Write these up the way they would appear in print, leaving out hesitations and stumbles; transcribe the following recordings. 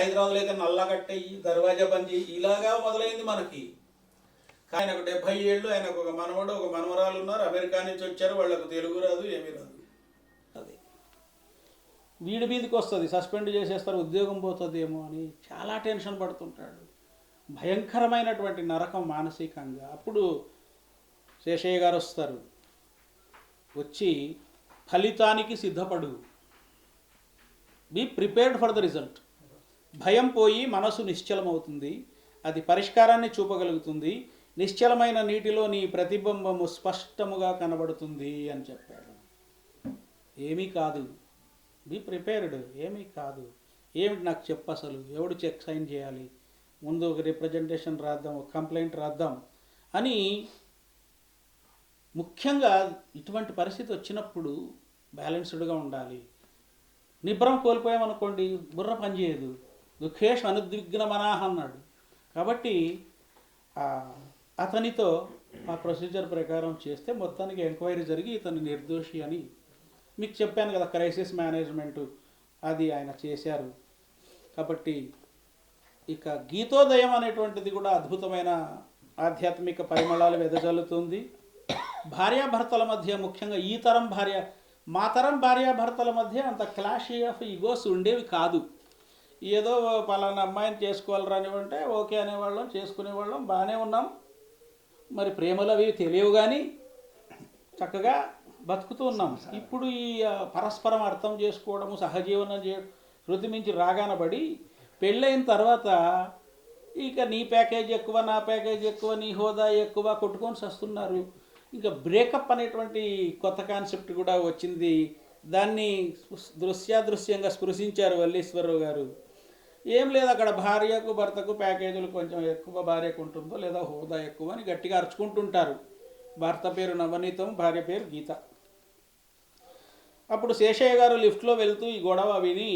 హైదరాబాద్లో అయితే నల్ల కట్టేయి, దర్వాజా బంద్ చేయి, ఇలాగా మొదలైంది మనకి. ఆయనకు 70 ఏళ్ళు, ఆయనకు ఒక మనవడు ఒక మనవరాలు ఉన్నారు, అమెరికా నుంచి వచ్చారు, వాళ్ళకు తెలుగు రాదు, ఏమీ రాదు. అది వీడి మీదకి వస్తుంది, సస్పెండ్ చేసేస్తారు, ఉద్యోగం పోతుందేమో అని చాలా టెన్షన్ పడుతుంటాడు. భయంకరమైనటువంటి నరకం మానసికంగా. అప్పుడు శేషయ్య గారు వస్తారు, వచ్చి ఫలితానికి సిద్ధపడు, be prepared for the result. భయం పోయి మనసు నిశ్చలమవుతుంది, అది పరిష్కారాన్ని చూపగలుగుతుంది, నిశ్చలమైన నీటిలో నీ ప్రతిబింబము స్పష్టముగా కనబడుతుంది అని చెప్పాడు. ఏమీ కాదు, బీ ప్రిపేర్డ్, ఏమీ కాదు. ఏమిటి నాకు చెప్పు, అసలు ఎవడు చెక్ సైన్ చేయాలి, ముందు ఒక రిప్రజెంటేషన్ రాద్దాం, ఒక కంప్లైంట్ రాద్దాం అని. ముఖ్యంగా ఇటువంటి పరిస్థితి వచ్చినప్పుడు బ్యాలెన్స్డ్గా ఉండాలి. నిబ్రం కోల్పోయామనుకోండి, బుర్ర పనిచేయదు. దుఃఖేష్ అనుద్విగ్న మనాహ అన్నాడు. కాబట్టి అతనితో ఆ ప్రొసీజర్ ప్రకారం చేస్తే మొత్తానికి ఎంక్వైరీ జరిగి ఇతను నిర్దోషి అని మీకు చెప్పాను కదా, క్రైసిస్ మేనేజ్మెంటు అది ఆయన చేశారు. కాబట్టి ఇక గీతోదయం అనేటువంటిది కూడా అద్భుతమైన ఆధ్యాత్మిక పరిమళాలు వెదజల్లుతుంది. భార్యాభర్తల మధ్య, ముఖ్యంగా ఈ తరం మా తరం భార్యాభర్తల మధ్య అంత క్లాష్ ఆఫ్ ఈగోస్ ఉండేవి కాదు. ఏదో పలానా అమ్మాయిని చేసుకోవాలి రానివ్వంటే ఓకే అనేవాళ్ళం, చేసుకునేవాళ్ళం, బాగానే ఉన్నాం. మరి ప్రేమలు అవి తెలియవు కానీ చక్కగా బతుకుతూ ఉన్నాం. ఇప్పుడు ఈ పరస్పరం అర్థం చేసుకోవడము, సహజీవనం చేయడం శృతి మించి రాగానబడి పెళ్ళైన తర్వాత ఇక నీ ప్యాకేజ్ ఎక్కువ, నా ప్యాకేజ్ ఎక్కువ, నీ హోదా ఎక్కువ కొట్టుకొని వస్తున్నారు. ఇంకా బ్రేకప్ అనేటువంటి కొత్త కాన్సెప్ట్ కూడా వచ్చింది. దాన్ని దృశ్యాదృశ్యంగా స్పృశించారు వల్లీశ్వరరావు గారు. ఏం లేదు, అక్కడ భార్యకు భర్తకు ప్యాకేజీలు కొంచెం ఎక్కువ భార్యకు ఉంటుందో లేదా హోదా ఎక్కువ అని గట్టిగా అరుచుకుంటుంటారు. భర్త పేరు నవనీతం, భార్య పేరు గీత. అప్పుడు శేషయ్య గారు లిఫ్ట్లో వెళ్తూ ఈ గొడవ విని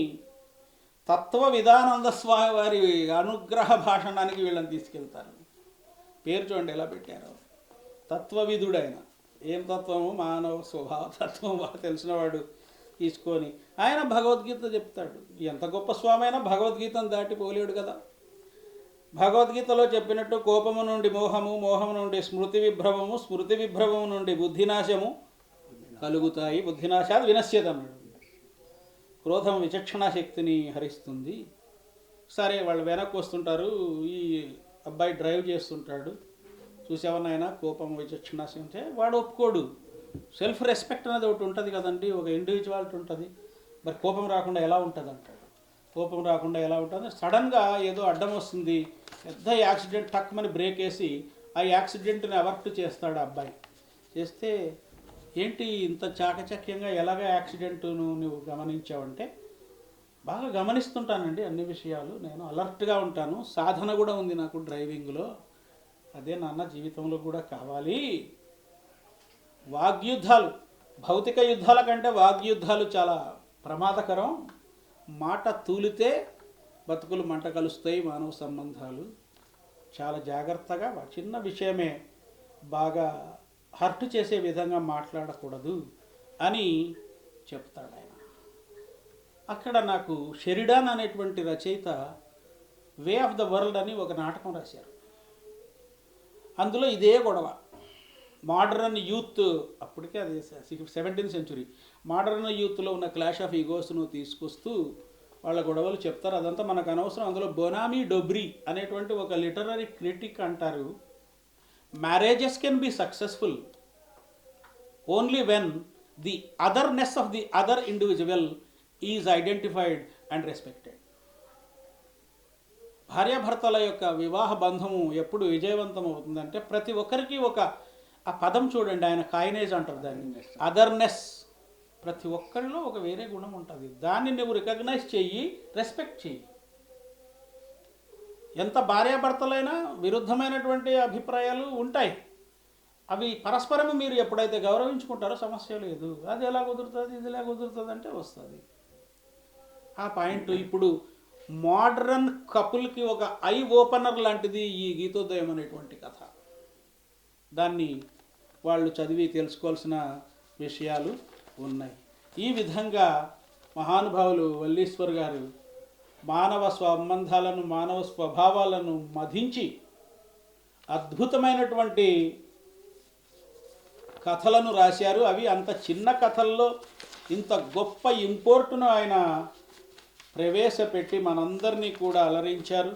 తత్వ విధానంద స్వామి వారి అనుగ్రహ భాషణానికి వీళ్ళని తీసుకెళ్తారు. పేరు చూడండి ఎలా పెట్టారు, తత్వవిధుడైన. ఏం తత్వము, మానవ స్వభావ తత్వం బాగా తెలిసినవాడు తీసుకొని ఆయన భగవద్గీత చెప్తాడు. ఎంత గొప్ప స్వామి అయినా భగవద్గీతను దాటిపోలేడు కదా. భగవద్గీతలో చెప్పినట్టు కోపము నుండి మోహము, మోహము నుండి స్మృతి విభ్రమము, స్మృతి విభ్రమము నుండి బుద్ధినాశము కలుగుతాయి, బుద్ధినాశాలు వినశ్యతన్నాడు. క్రోధం విచక్షణా శక్తిని హరిస్తుంది. సరే, వాళ్ళు వెనక్కి వస్తుంటారు, ఈ అబ్బాయి డ్రైవ్ చేస్తుంటాడు. చూసేవన్నైనా కోపం విచక్షణాశం అంటే వాడు ఒప్పుకోడు. సెల్ఫ్ రెస్పెక్ట్ అనేది ఒకటి ఉంటుంది కదండి, ఒక ఇండివిజువాలిటీ ఉంటుంది. మరి కోపం రాకుండా ఎలా ఉంటుంది అంటాడు. కోపం రాకుండా ఎలా ఉంటుంది, సడన్గా ఏదో అడ్డం వస్తుంది, పెద్ద యాక్సిడెంట్, టక్మని బ్రేక్ వేసి ఆ యాక్సిడెంట్ని అవర్ట్ చేస్తాడు అబ్బాయి. చేస్తే ఏంటి ఇంత చాకచక్యంగా ఎలాగ యాక్సిడెంట్ను నువ్వు గమనించావంటే, బాగా గమనిస్తుంటానండి అన్ని విషయాలు, నేను అలర్ట్గా ఉంటాను, సాధన కూడా ఉంది నాకు డ్రైవింగ్లో, అదే నాన్న జీవితంలో కూడా కావాలి. వాగ్యుద్ధాలు, భౌతిక యుద్ధాల కంటే వాగ్యుద్ధాలు చాలా ప్రమాదకరం. మాట తూలితే బతుకులు మంట కలుస్తాయి. మానవ సంబంధాలు చాలా జాగ్రత్తగా, చిన్న విషయమే బాగా హర్ట్ చేసే విధంగా మాట్లాడకూడదు అని చెప్తాడు ఆయన. అక్కడ నాకు షెరిడాన్ అనేటువంటి రచయిత వే ఆఫ్ ద వరల్డ్ అని ఒక నాటకం రాశారు. అందులో ఇదే గొడవ, మోడర్న్ యూత్, అప్పటికే అది 17th century, మోడర్న్ యూత్లో ఉన్న క్లాష్ ఆఫ్ ఈగోస్ను తీసుకొస్తూ వాళ్ళ గొడవలు చెప్తారు. అదంతా మనకు అనవసరం. అందులో బొనామీ డొబ్రీ అనేటువంటి ఒక లిటరరీ క్రిటిక్ అంటారు, marriages can be successful only when the otherness of the other individual is identified and respected. భార్యాభర్తల యొక్క వివాహ బంధము ఎప్పుడు విజయవంతం అవుతుందంటే ప్రతి ఒక్కరికి ఆ పదం చూడండి, ఆయన కాయినేజ్ అంటారు దాన్ని, అదర్నెస్. ప్రతి ఒక్కరిలో ఒక వేరే గుణం ఉంటుంది, దాన్ని నువ్వు రికగ్నైజ్ చెయ్యి, రెస్పెక్ట్ చెయ్యి. ఎంత భార్యాభర్తలైనా విరుద్ధమైనటువంటి అభిప్రాయాలు ఉంటాయి, అవి పరస్పరం మీరు ఎప్పుడైతే గౌరవించుకుంటారో సమస్య లేదు. అది ఎలా కుదురుతుంది, ఇది ఎలా కుదురుతుంది అంటే వస్తుంది ఆ పాయింట్. ఇప్పుడు మోడర్న్ కపుల్కి ఒక ఐ ఓపెనర్ లాంటిది ఈ గీతోదయం అనేటువంటి కథ. దాన్ని వాళ్ళు చదివి తెలుసుకోవాల్సిన విషయాలు ఉన్నాయి. ఈ విధంగా మహానుభావులు వల్లీశ్వర్ గారు మానవ సంబంధాలను, మానవ స్వభావాలను మధించి అద్భుతమైనటువంటి కథలను రాశారు. అవి అంత చిన్న కథల్లో ఇంత గొప్ప ఇంపోర్టును ఆయన ప్రవేశపెట్టి మనందరినీ కూడా అలరించారు.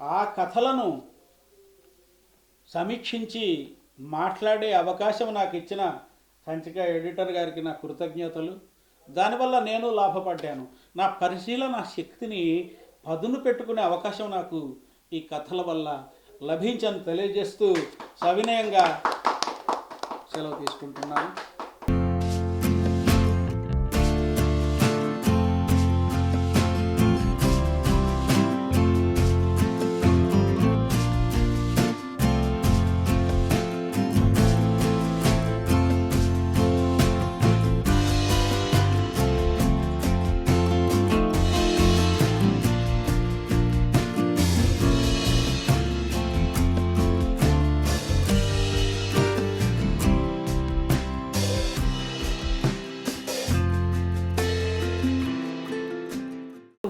ఆ కథలను సమీక్షించి మాట్లాడే అవకాశం నాకు ఇచ్చిన సంచిక ఎడిటర్ గారికి నా కృతజ్ఞతలు. దానివల్ల నేను లాభపడ్డాను. నా పరిశీలన శక్తిని పదును పెట్టుకునే అవకాశం నాకు ఈ కథల వల్ల లభించని తెలియజేస్తూ సవినయంగా సెలవు తీసుకుంటున్నాను.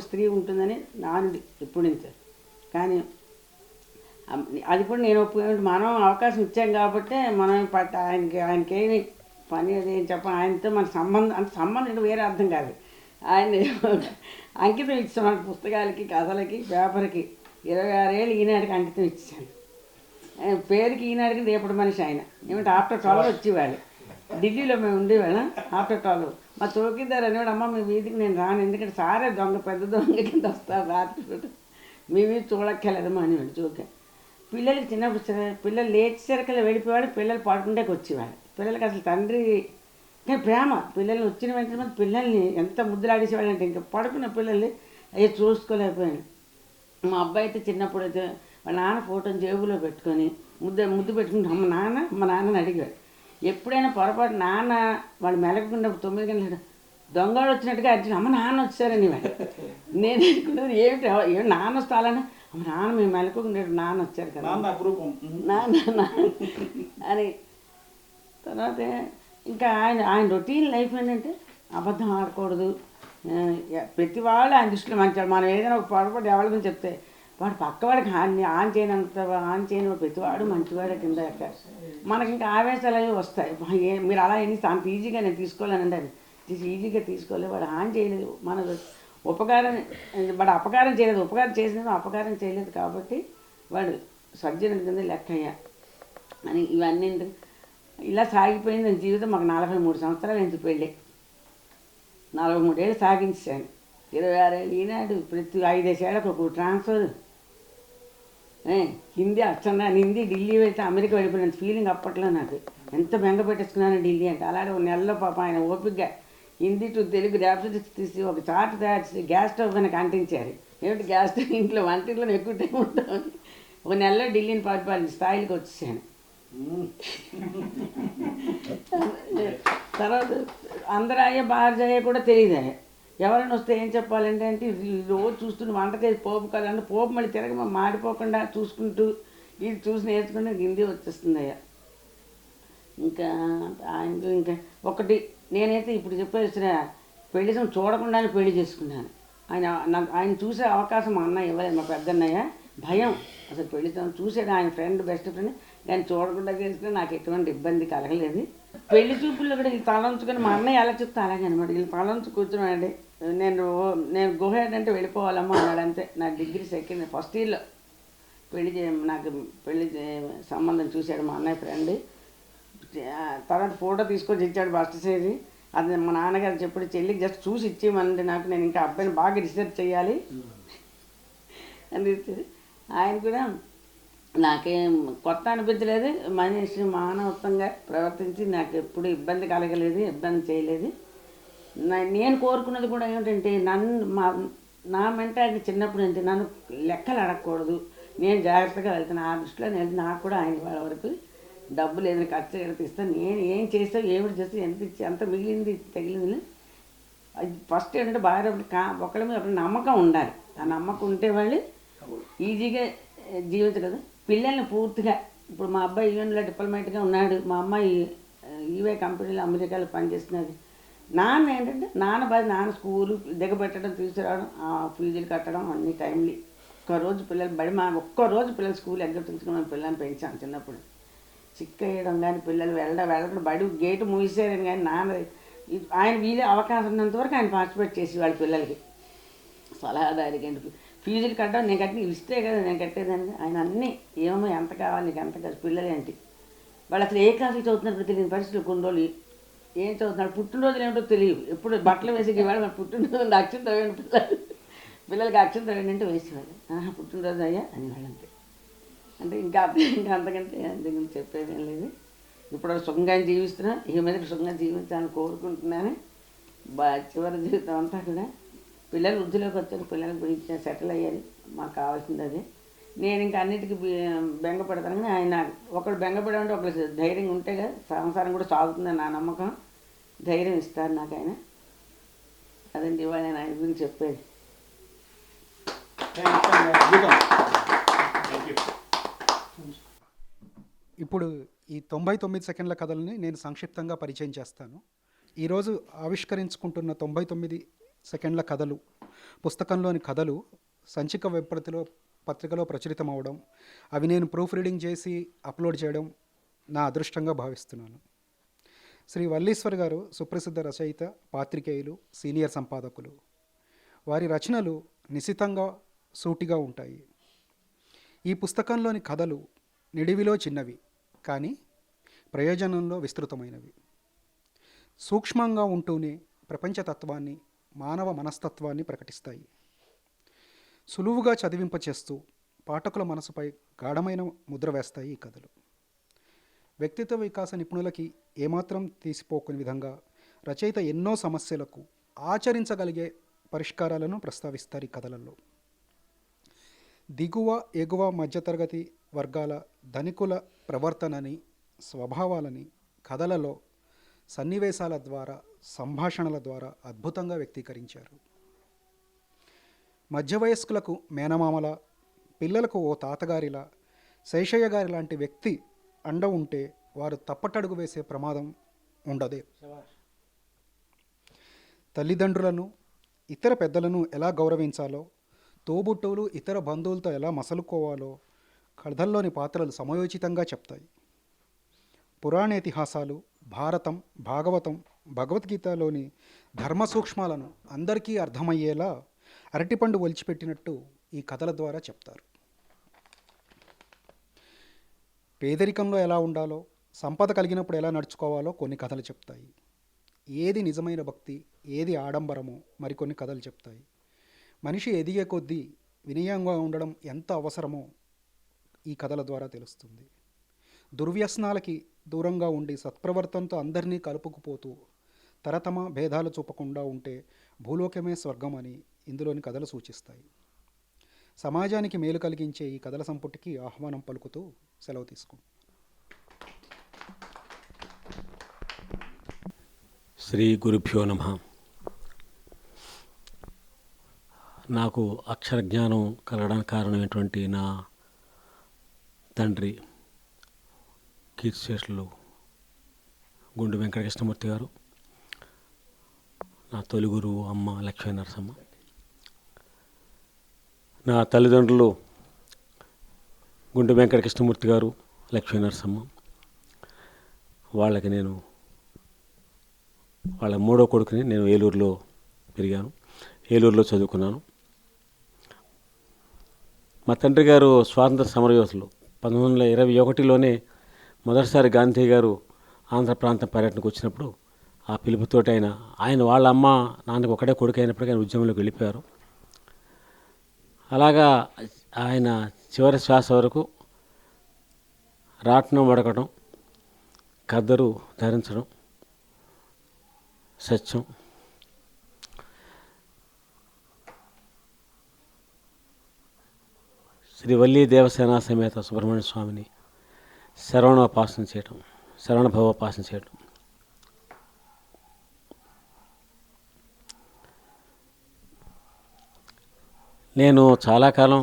స్త్రీ ఉంటుందని నానుడి ఎప్పుడు నుంచి. కానీ అది కూడా నేను ఒప్పుకుంటే మనం అవకాశం ఇచ్చాం కాబట్టి మనం ఆయనకేమి పని అది ఏం చెప్ప ఆయనతో మన సంబంధం అంటే సంబంధం వేరే అర్థం కాదు. ఆయన అంకితం ఇచ్చాం మన పుస్తకాలకి, కథలకి, పేపర్కి. 26 ఏళ్ళు ఈనాడికి అంకితం ఇచ్చాను. పేరుకి ఈనాడికి రేపటి మనిషి ఆయన. ఏమంటే ఆఫ్టర్ 12 వచ్చేవాళ్ళు. ఢిల్లీలో మేము ఉండేవాళ్ళం. ఆఫ్టర్ 12 మా చౌకీదారు అనేవాడు, అమ్మ మీ వీధికి నేను రాను, ఎందుకంటే సారే దొంగ, పెద్ద దొంగ కింద వస్తారు రాత్రి పూట, మీ వీధి చూడక్కర్లేదమ్మా అనేవాడు చౌక. పిల్లలకి చిన్నప్పుడు పిల్లలు లేచేసరికల్లా వెళ్ళిపోయాడు, పిల్లలు పడుకుంటేకి వచ్చేవాడు. పిల్లలకి అసలు తండ్రి కానీ ప్రేమ. పిల్లల్ని వచ్చిన వెంటనే పిల్లల్ని ఎంత ముద్దులాడేసేవాడు అంటే ఇంకా పడుకున్న పిల్లల్ని అయ్యే చూసుకోలేకపోయాడు. మా అబ్బాయి అయితే చిన్నప్పుడు అయితే వాళ్ళ నాన్న ఫోటోని జేబులో పెట్టుకొని ముద్దు పెట్టుకుని అమ్మ నాన్నని అడిగాడు. ఎప్పుడైనా పొరపాటు నాన్న వాడు మెలగకుండా 9 గంటలు దొంగడు వచ్చినట్టుగా అర్జున్ అమ్మ నాన్న వచ్చారని వాడు. నేను అనుకున్నాను ఏమిటి నాన్న వస్తాలని, అమ్మ నాన్న మేము మెలకుండా నాన్న వచ్చారు కదా నాన్న అని. తర్వాత ఇంకా ఆయన రొటీన్ లైఫ్ ఏంటంటే అబద్ధం ఆడకూడదు. ప్రతి వాళ్ళు ఆయన దృష్టిలో మంచివాడు. మనం ఏదైనా ఒక పొరపాటు ఎవరిదని చెప్తే వాడు పక్కవాడికి ఆన్ చేయని ప్రతివాడు మంచివాడే కింద. మనకి ఇంకా ఆవేశాలు అవి వస్తాయి. మీరు అలా అంత ఈజీగా నేను తీసుకోలేనండి, అది ఈజీగా తీసుకోలేదు. వాడు హాని చేయలేదు, మన ఉపకారం వాడు అపకారం చేయలేదు, ఉపకారం చేసినది అపకారం చేయలేదు కాబట్టి వాడు సజ్జన కింద లెక్కయ్యా అని. ఇవన్నీ ఇలా సాగిపోయింది నా జీవితం. మాకు 43 సంవత్సరాలు ఎంత పెళ్ళి, 43 ఏళ్ళు సాగించాను. 26 ఏళ్ళు ఈనాడు, ప్రతి 5 ఏళ్ళకు ఒక ట్రాన్స్ఫర్. హిందీ అచ్చన్నా హిందీ ఢిల్లీ వెళ్తే అమెరికా వెళ్ళిపోయినంత ఫీలింగ్ అప్పట్లో నాకు. ఎంత బెంగ పెట్టేసుకున్నాను ఢిల్లీ అంటే. అలాగే 1 నెలలో పాప ఆయన ఓపికగా హిందీ టు తెలుగు ర్యాప్స్ తీసి ఒక చార్ట్ తయారు చేసి గ్యాస్ స్టవ్ కనుక అంటించారు. ఏమిటి గ్యాస్ స్టవ్ ఇంట్లో వంటింట్లో ఎక్కువ టైం ఉంటామని 1 నెలలో ఢిల్లీని పరిపాలించి స్థాయికి వచ్చేసాను. తర్వాత అందరూ అయ్యే బాగా కూడా తెలియదు. ఎవరైనా వస్తే ఏం చెప్పాలంటే రోజు చూస్తుంటే వంటకి పోపు కదంటే పోపు మళ్ళీ తిరగ మాడిపోకుండా చూసుకుంటూ ఇది చూసి నేర్చుకుంటే హిందీ వచ్చేస్తుంది అయ్యా. ఇంకా ఆయనకు ఇంకా ఒకటి నేనైతే ఇప్పుడు చెప్పేసిన పెళ్లి చూడకుండానే పెళ్లి చేసుకున్నాను. ఆయన చూసే అవకాశం మా అన్నయ్య ఇవ్వలేదు, మా పెద్దన్నయ్య. భయం అసలు పెళ్లి చూసాడు, ఆయన ఫ్రెండ్ బెస్ట్ ఫ్రెండ్, కానీ చూడకుండా చేసుకుని నాకు ఎటువంటి ఇబ్బంది కలగలేదు. పెళ్లి చూపుల్లో కూడా వీళ్ళు తలంచుకొని మా అన్నయ్య ఎలా చెప్తే అలాగే అనమాట. వీళ్ళు తలంచు కూర్చున్నాడు. నేను గుహేడ్ అంటే వెళ్ళిపోవాలమ్మా అన్నాడు అంతే. నా డిగ్రీ సెకండ్ ఫస్ట్ ఇయర్లో నాకు పెళ్లి సంబంధం చూశాడు మా అన్నయ్య ఫ్రెండ్. తర్వాత ఫోటో తీసుకొచ్చి ఇచ్చాడు ఫస్ట్ స్టేజ్. అది మా నాన్నగారు చెప్పుడు చెల్లికి జస్ట్ చూసి ఇచ్చేయమనండి నాకు, నేను ఇంకా అబ్బాయిని బాగా రీసెర్చ్ చేయాలి అని. ఆయన కూడా నాకేం కొత్త అనిపించలేదు, మనిషి మానవత్వంగా ప్రవర్తించి నాకు ఎప్పుడు ఇబ్బంది కలగలేదు, ఇబ్బంది చేయలేదు. నేను కోరుకున్నది కూడా ఏమిటంటే నా మెంటాలిటీ చిన్నప్పుడు అంటే నన్ను లెక్కలు అడగకూడదు, నేను జాగ్రత్తగా వెళ్తాను. ఆ దృష్టిలో నేను నాకు కూడా ఆయన వాళ్ళ వరకు డబ్బులు ఏదైనా ఖర్చు ఇస్తాను, నేను ఏం చేస్తాను ఏమిటి చేస్తే ఎంత ఇచ్చి ఎంత మిగిలింది తగిలింది. అది ఫస్ట్ ఏంటంటే బాగా ఒకళ్ళ మీద ఒక నమ్మకం ఉండాలి. ఆ నమ్మకం ఉంటే వాళ్ళు ఈజీగా జీవించగలదు. పిల్లల్ని పూర్తిగా ఇప్పుడు మా అబ్బాయి యూఎన్లో డిప్లొమేట్గా ఉన్నాడు, మా అమ్మాయి ఈవే కంపెనీలో అమెరికాలో పనిచేస్తున్నది. నాన్న ఏంటంటే నాన్న స్కూలు దిగబెట్టడం తీసుకురావడం ఫీజులు కట్టడం అన్ని టైంలీ ఒక్కరోజు పిల్లలు ఒక్కరోజు పిల్లలు స్కూల్ ఎగ్గొట్టించుకుని పిల్లల్ని పెంచాను చిన్నప్పుడు చిక్క వేయడం కానీ పిల్లలు వెళ్ళకుండా బడి గేటు మూసేయడం కానీ ఆయన వీలే అవకాశం ఉన్నంత వరకు ఆయన పార్టిసిపేట్ చేసి వాళ్ళ పిల్లలకి సలహాదారికి ఫీజులు కట్టడం నేను కట్టి ఇస్తే కదా నేను కట్టేదానికి ఆయన అన్నీ ఏమో ఎంత కావాలి నీకు ఎంత కాదు పిల్లలేంటి వాళ్ళు అసలు ఏ క్లాసులు చదువుతున్నప్పుడు తెలియని పరిస్థితులు కొన్ని రోజులు ఏం చదువుతున్నాడు పుట్టినరోజులు ఏమిటో తెలియదు ఎప్పుడు బట్టలు వేసి ఇవాళ మన పుట్టినరోజు అక్షంత వేయండి పిల్లలకి అక్షంత వేయండి అంటే వేసేవాళ్ళు పుట్టినరోజు అయ్యా అని వాళ్ళంతే అంటే ఇంకా అంతకంటే అంతకంటే చెప్పేది ఏం లేదు ఇప్పుడు సుఖంగా జీవిస్తున్నా ఇక మీద సుఖంగా జీవించాలని కోరుకుంటున్నాను చివరి జీవితం అంతా కూడా పిల్లలు వృద్ధిలోకి వచ్చారు పిల్లలకు గురించి సెటిల్ అయ్యారు మాకు కావాల్సింది అదే నేను ఇంకా అన్నిటికీ బెంగపడతాను కానీ ఆయన ఒకడు బెంగపడాలంటే ఒకరు ధైర్యం ఉంటే కదా సంసారం కూడా సాగుతుందని నా నమ్మకం ధైర్యం ఇస్తారు నాకు ఆయన అదండి ఇవాళ నేను ఆయన గురించి చెప్పేది. ఇప్పుడు ఈ 99 సెకండ్ల కథలని నేను సంక్షిప్తంగా పరిచయం చేస్తాను. ఈరోజు ఆవిష్కరించుకుంటున్న 99 సెకండ్ల కథలు పుస్తకంలోని కథలు సంచిక వెబ్ పత్రికలో ప్రచురితం అవడం, అవి నేను ప్రూఫ్ రీడింగ్ చేసి అప్లోడ్ చేయడం నా అదృష్టంగా భావిస్తున్నాను. శ్రీ వల్లీశ్వర్ గారు సుప్రసిద్ధ రచయిత, పాత్రికేయులు, సీనియర్ సంపాదకులు. వారి రచనలు నిశితంగా సూటిగా ఉంటాయి. ఈ పుస్తకంలోని కథలు నిడివిలో చిన్నవి కానీ ప్రయోజనంలో విస్తృతమైనవి. సూక్ష్మంగా ఉంటూనే ప్రపంచతత్వాన్ని, మానవ మనస్తత్వాన్ని ప్రకటిస్తాయి. సులువుగా చదివింపచేస్తూ పాఠకుల మనసుపై గాఢమైన ముద్ర వేస్తాయి ఈ కథలు. వ్యక్తిత్వ వికాస నిపుణులకి ఏమాత్రం తీసిపోకుని విధంగా రచయిత ఎన్నో సమస్యలకు ఆచరించగలిగే పరిష్కారాలను ప్రస్తావిస్తారు ఈ కథలలో. దిగువ ఎగువ మధ్యతరగతి వర్గాల ధనికుల ప్రవర్తనని, స్వభావాలని కథలలో సన్నివేశాల ద్వారా, సంభాషణల ద్వారా అద్భుతంగా వ్యక్తీకరించారు. మధ్య వయస్కులకు మేనమామల, పిల్లలకు ఓ తాతగారిలా, శేషయ్య గారి లాంటి వ్యక్తి అండ ఉంటే వారు తప్పటడుగు వేసే ప్రమాదం ఉండదే. తల్లిదండ్రులను, ఇతర పెద్దలను ఎలా గౌరవించాలో, తోబుట్టువులు, ఇతర బంధువులతో ఎలా మసలుకోవాలో కథల్లోని పాత్రలు సమయోచితంగా చెప్తాయి. పురాణ ఇతిహాసాలు, భారతం, భాగవతం, భగవద్గీతలోని ధర్మ సూక్ష్మాలను అందరికీ అర్థమయ్యేలా అరటిపండు ఒలిచిపెట్టినట్టు ఈ కథల ద్వారా చెప్తారు. పేదరికంలో ఎలా ఉండాలో, సంపద కలిగినప్పుడు ఎలా నడుచుకోవాలో కొన్ని కథలు చెప్తాయి. ఏది నిజమైన భక్తి, ఏది ఆడంబరమో మరికొన్ని కథలు చెప్తాయి. మనిషి ఎదిగే కొద్దీ వినయంగా ఉండడం ఎంత అవసరమో ఈ కథల ద్వారా తెలుస్తుంది. దుర్వ్యసనాలకి దూరంగా ఉండి సత్ప్రవర్తనతో అందరినీ కలుపుకుపోతూ తరతమ భేదాలు చూపకుండా ఉంటే భూలోకమే స్వర్గం అని ఇందులోని కథలు సూచిస్తాయి. సమాజానికి మేలు కలిగించే ఈ కథల సంపుటికి ఆహ్వానం పలుకుతూ సెలవు తీసుకుంటాం. శ్రీ గురుభ్యో నమః. నాకు అక్షర జ్ఞానం కలగడానికి కారణమైనటువంటి నా తండ్రి కీర్తిశేషులు గుండు వెంకటకృష్ణమూర్తి గారు, నా తొలి గురువు అమ్మ లక్ష్మీ నరసమ్మ. నా తల్లిదండ్రులు గుండు వెంకటకృష్ణమూర్తి గారు, లక్ష్మీ నరసమ్మ. వాళ్ళకి నేను వాళ్ళ మూడో కొడుకుని. నేను ఏలూరులో పెరిగాను, ఏలూరులో చదువుకున్నాను. మా తండ్రి గారు స్వాతంత్ర సమరయోధులు. 1921లోనే మొదటిసారి గాంధీ గారు ఆంధ్ర ప్రాంతం పర్యటనకు వచ్చినప్పుడు ఆ పిలుపుతోటి ఆయన వాళ్ళ అమ్మ నాన్నకు ఒకటే కొడుకు అయినప్పటికీ ఆయన ఉద్యమంలోకి వెళ్ళిపోయారు. అలాగా ఆయన చివరి శ్వాస వరకు రాట్నం వడకడం, ఖద్దరు ధరించడం సత్యం. శ్రీ వల్లీ దేవసేన సమేత సుబ్రహ్మణ్య స్వామిని శరవణోపాసన చేయడం. నేను చాలా కాలం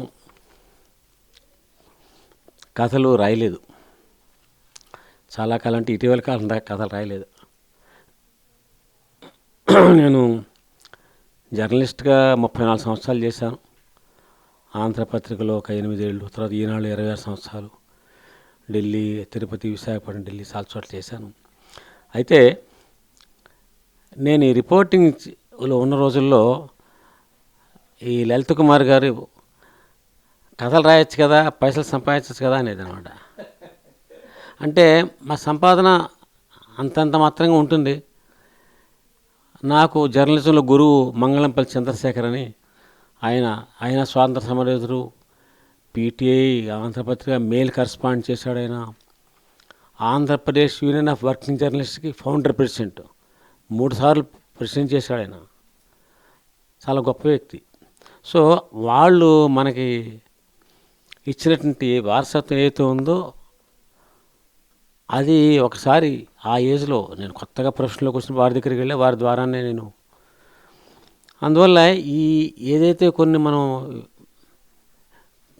కథలు రాయలేదు. చాలా కాలం అంటే ఇటీవల కాలం దాకా కథలు రాయలేదు. నేను జర్నలిస్ట్గా 34 సంవత్సరాలు చేశాను. ఆంధ్రపత్రికలో ఒక 8 ఏళ్ళు, తర్వాత ఈనాడు 26 సంవత్సరాలు, ఢిల్లీ, తిరుపతి, విశాఖపట్నం, ఢిల్లీ చాలా చోట్ల చేశాను. అయితే నేను ఈ రిపోర్టింగ్లో ఉన్న రోజుల్లో ఈ లలిత్ కుమార్ గారు కథలు రాయొచ్చు కదా, పైసలు సంపాదించచ్చు కదా అనేది అనమాట. అంటే మా సంపాదన అంతంత మాత్రంగా ఉంటుంది. నాకు జర్నలిజంలో గురువు మంగళంపల్లి చంద్రశేఖర్ అని, ఆయన స్వాతంత్ర సమరయోధుడు, పీటీఐ, ఆంధ్రపత్రిక మెయిల్ కరస్పాండ్ చేశాడు. ఆయన ఆంధ్రప్రదేశ్ యూనియన్ ఆఫ్ వర్కింగ్ జర్నలిస్ట్కి ఫౌండర్ ప్రెసిడెంట్, 3 సార్లు ప్రెసిడెంట్ చేశాడు. ఆయన చాలా గొప్ప వ్యక్తి. సో వాళ్ళు మనకి ఇచ్చినటువంటి వారసత్వం ఏదైతే ఉందో అది ఒకసారి ఆ ఏజ్లో నేను కొత్తగా ప్రొఫెషన్లోకి వచ్చిన వారి దగ్గరికి వెళ్ళి వారి ద్వారానే నేను, అందువల్ల ఈ ఏదైతే కొన్ని మనం